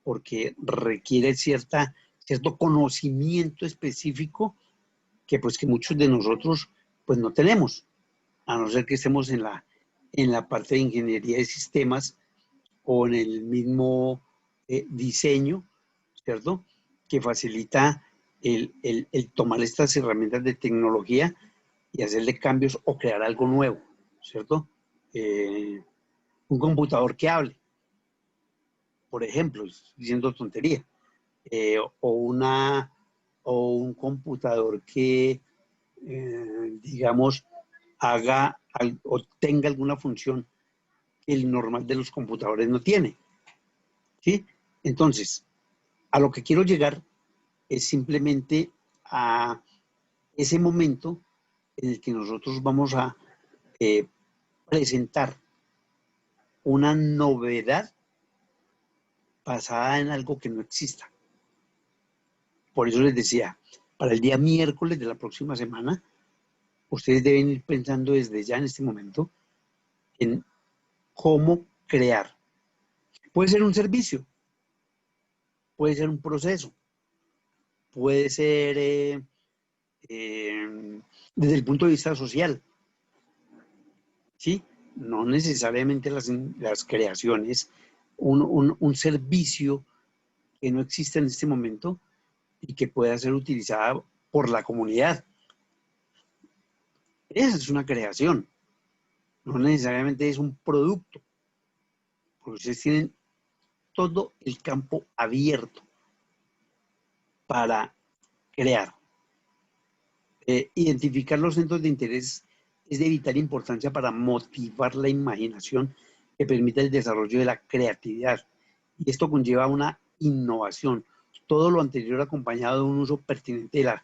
porque requiere cierto conocimiento específico que pues que muchos de nosotros pues no tenemos, a no ser que estemos en la parte de ingeniería de sistemas o en el mismo diseño, ¿cierto? Que facilita el tomar estas herramientas de tecnología y hacerle cambios o crear algo nuevo, ¿cierto? Un computador que hable, por ejemplo, diciendo tontería, o un computador que, digamos, o tenga alguna función que el normal de los computadores no tiene, ¿sí? Entonces, a lo que quiero llegar es simplemente a ese momento en el que nosotros vamos a presentar una novedad basada en algo que no exista. Por eso les decía, para el día miércoles de la próxima semana, ustedes deben ir pensando desde ya en este momento en cómo crear. Puede ser un servicio, puede ser un proceso, puede ser desde el punto de vista social, ¿sí? No necesariamente las creaciones, un servicio que no existe en este momento y que pueda ser utilizada por la comunidad. Esa es una creación, no necesariamente es un producto, porque ustedes tienen todo el campo abierto para crear. Identificar los centros de interés es de vital importancia para motivar la imaginación que permita el desarrollo de la creatividad. Y esto conlleva una innovación. Todo lo anterior acompañado de un uso pertinente de la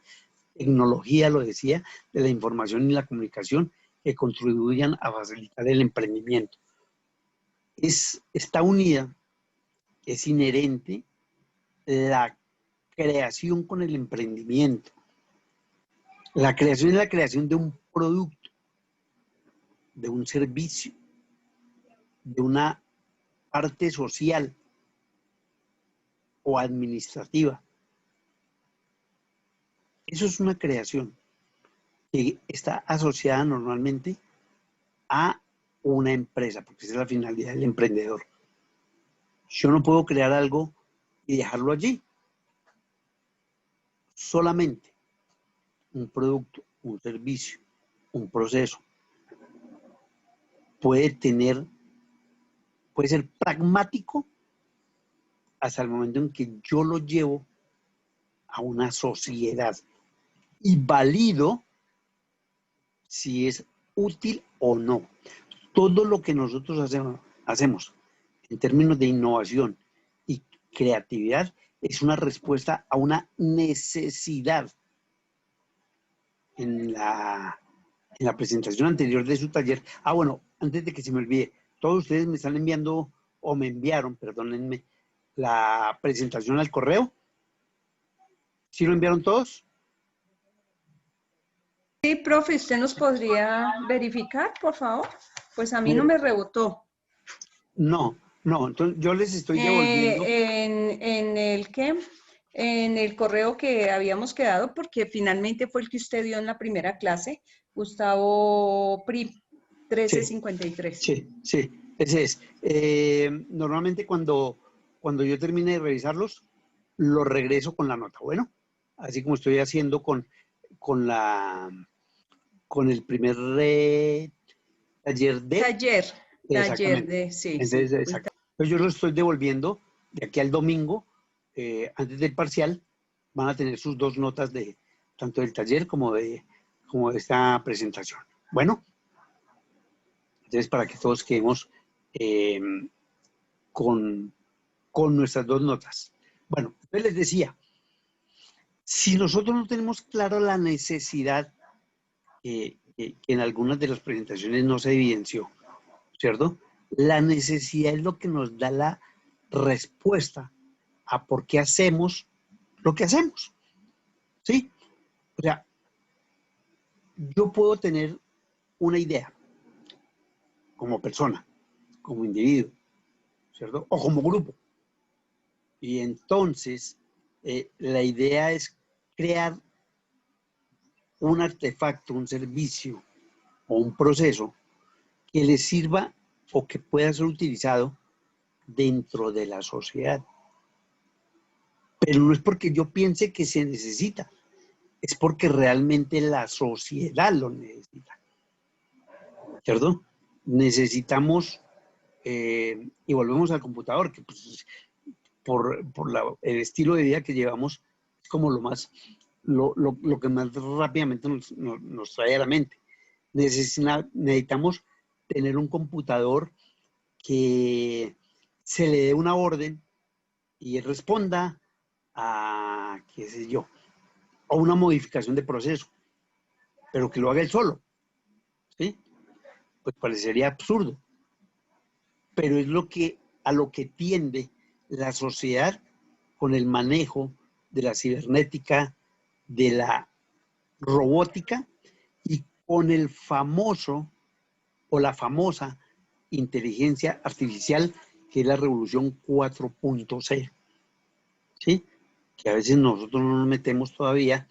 tecnología, lo decía, de la información y la comunicación que contribuyan a facilitar el emprendimiento. Está unida, es inherente la creación con el emprendimiento. La creación es la creación de un producto, de un servicio, de una parte social o administrativa. Eso es una creación que está asociada normalmente a una empresa, porque esa es la finalidad del emprendedor. Yo no puedo crear algo y dejarlo allí. Solamente un producto, un servicio, un proceso puede ser pragmático hasta el momento en que yo lo llevo a una sociedad y valido si es útil o no. Todo lo que nosotros hacemos en términos de innovación y creatividad es una respuesta a una necesidad. En la presentación anterior de su taller, bueno, antes de que se me olvide, todos ustedes me están enviando, o me enviaron, perdónenme, la presentación al correo. ¿Sí lo enviaron todos? Sí, profe, ¿usted nos podría verificar, por favor? Pues a mí no me rebotó. No, entonces yo les estoy devolviendo. ¿En el qué? En el correo que habíamos quedado, porque finalmente fue el que usted dio en la primera clase, Gustavo Pri, 1353. Sí, ese es. Normalmente cuando yo termine de revisarlos, los regreso con la nota. Bueno, así como estoy haciendo con el primer taller de... Taller de, sí. Entonces, exacto. Entonces yo lo estoy devolviendo de aquí al domingo, antes del parcial, van a tener sus 2 notas de tanto del taller como de esta presentación. Bueno, entonces para que todos quedemos con nuestras 2 notas. Bueno, entonces les decía, si nosotros no tenemos claro la necesidad que en algunas de las presentaciones no se evidenció, ¿cierto? La necesidad es lo que nos da la respuesta a por qué hacemos lo que hacemos, ¿sí? O sea, yo puedo tener una idea como persona, como individuo, ¿cierto? O como grupo. Y entonces, la idea es crear un artefacto, un servicio o un proceso que le sirva o que pueda ser utilizado dentro de la sociedad. Pero no es porque yo piense que se necesita, es porque realmente la sociedad lo necesita. ¿Cierto? Necesitamos, y volvemos al computador, que pues, el estilo de vida que llevamos, es como lo que más rápidamente nos trae a la mente. Necesitamos tener un computador que se le dé una orden y él responda a, qué sé yo, a una modificación de proceso, pero que lo haga él solo, ¿sí? Pues parecería absurdo, pero es a lo que tiende la sociedad con el manejo de la cibernética, de la robótica y con el famoso o la famosa inteligencia artificial, que es la revolución 4.0, ¿sí? Que a veces nosotros no nos metemos todavía,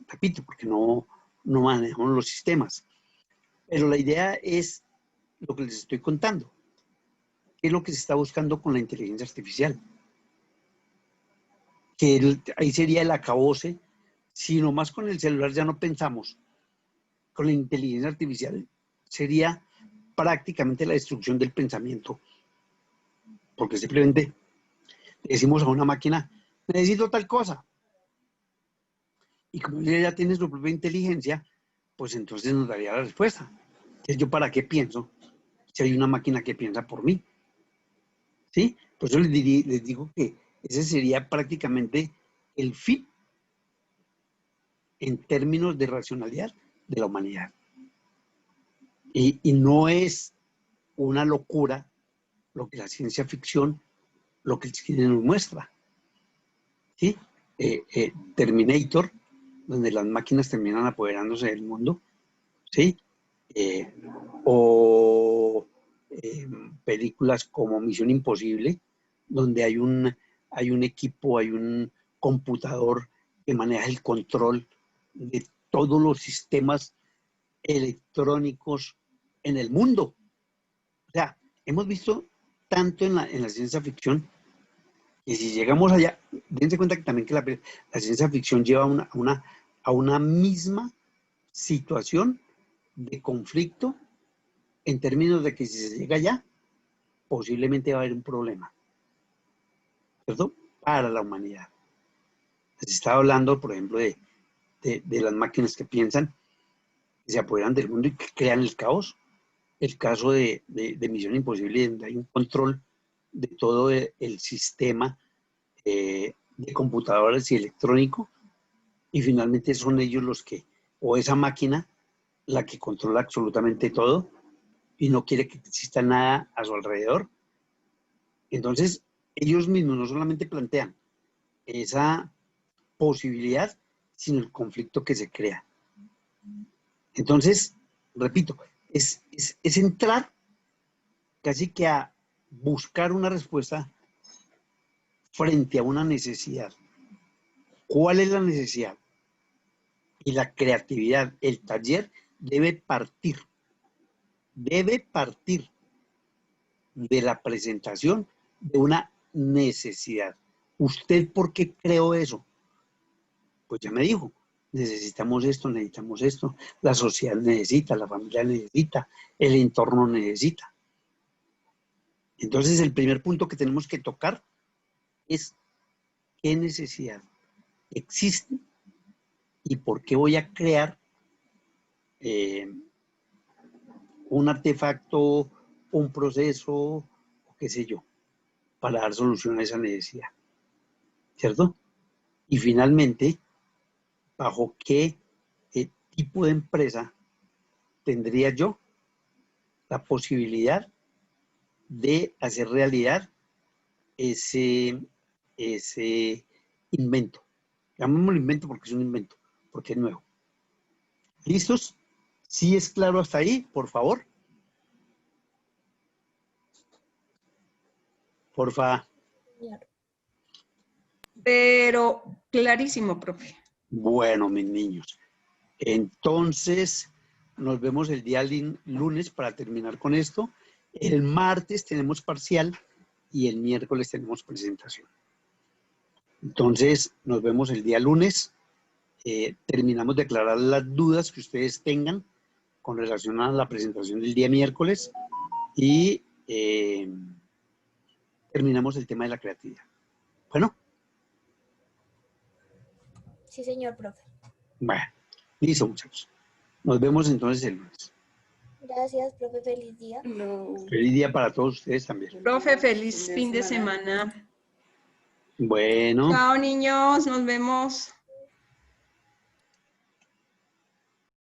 repito, porque no manejamos los sistemas. Pero la idea es lo que les estoy contando. ¿Qué es lo que se está buscando con la inteligencia artificial? Que ahí sería el acabose. Si nomás con el celular ya no pensamos, con la inteligencia artificial sería prácticamente la destrucción del pensamiento. Porque simplemente decimos a una máquina, necesito tal cosa. Y como ella ya tiene su propia inteligencia, pues entonces nos daría la respuesta. Entonces, ¿yo para qué pienso si hay una máquina que piensa por mí? ¿Sí? Por eso les digo que ese sería prácticamente el fin en términos de racionalidad de la humanidad. Y no es una locura lo que la ciencia ficción, lo que el cine nos muestra. ¿Sí? Terminator, donde las máquinas terminan apoderándose del mundo, ¿sí? O películas como Misión Imposible, donde hay un equipo, hay un computador que maneja el control de todos los sistemas electrónicos en el mundo. O sea, hemos visto tanto en la ciencia ficción, que si llegamos allá, dense cuenta que también que la ciencia ficción lleva a una misma situación de conflicto, en términos de que si se llega allá, posiblemente va a haber un problema, ¿cierto? Para la humanidad. Se está hablando, por ejemplo, de las máquinas que piensan, que se apoderan del mundo y que crean el caos. El caso de Misión Imposible, donde hay un control de todo el sistema de computadores y electrónico, y finalmente son ellos los que, o esa máquina, la que controla absolutamente todo y no quiere que exista nada a su alrededor. Entonces, ellos mismos no solamente plantean esa posibilidad, sino el conflicto que se crea. Entonces, repito, es entrar casi que a buscar una respuesta frente a una necesidad. ¿Cuál es la necesidad? Y la creatividad, el taller debe partir de la presentación de una necesidad. ¿Usted por qué creó eso? Pues ya me dijo, necesitamos esto, la sociedad necesita, la familia necesita, el entorno necesita. Entonces el primer punto que tenemos que tocar es qué necesidad existe y por qué voy a crear un artefacto, un proceso, o qué sé yo, para dar solución a esa necesidad, ¿cierto? Y finalmente, ¿bajo qué tipo de empresa tendría yo la posibilidad de hacer realidad ese invento? Llamémoslo invento porque es un invento, porque es nuevo. ¿Listos? ¿Sí es claro hasta ahí? Por favor. Porfa. Pero clarísimo, profe. Bueno, mis niños. Entonces, nos vemos el día lunes para terminar con esto. El martes tenemos parcial y el miércoles tenemos presentación. Entonces, nos vemos el día lunes. Terminamos de aclarar las dudas que ustedes tengan con relación a la presentación del día miércoles y terminamos el tema de la creatividad. Bueno, Sí, señor profe. bueno, listo, muchachos. Nos vemos entonces el lunes. Gracias, profe. Feliz día. No. Feliz día para todos ustedes también. Profe, feliz fin de semana. Bueno. Chao, niños, nos vemos.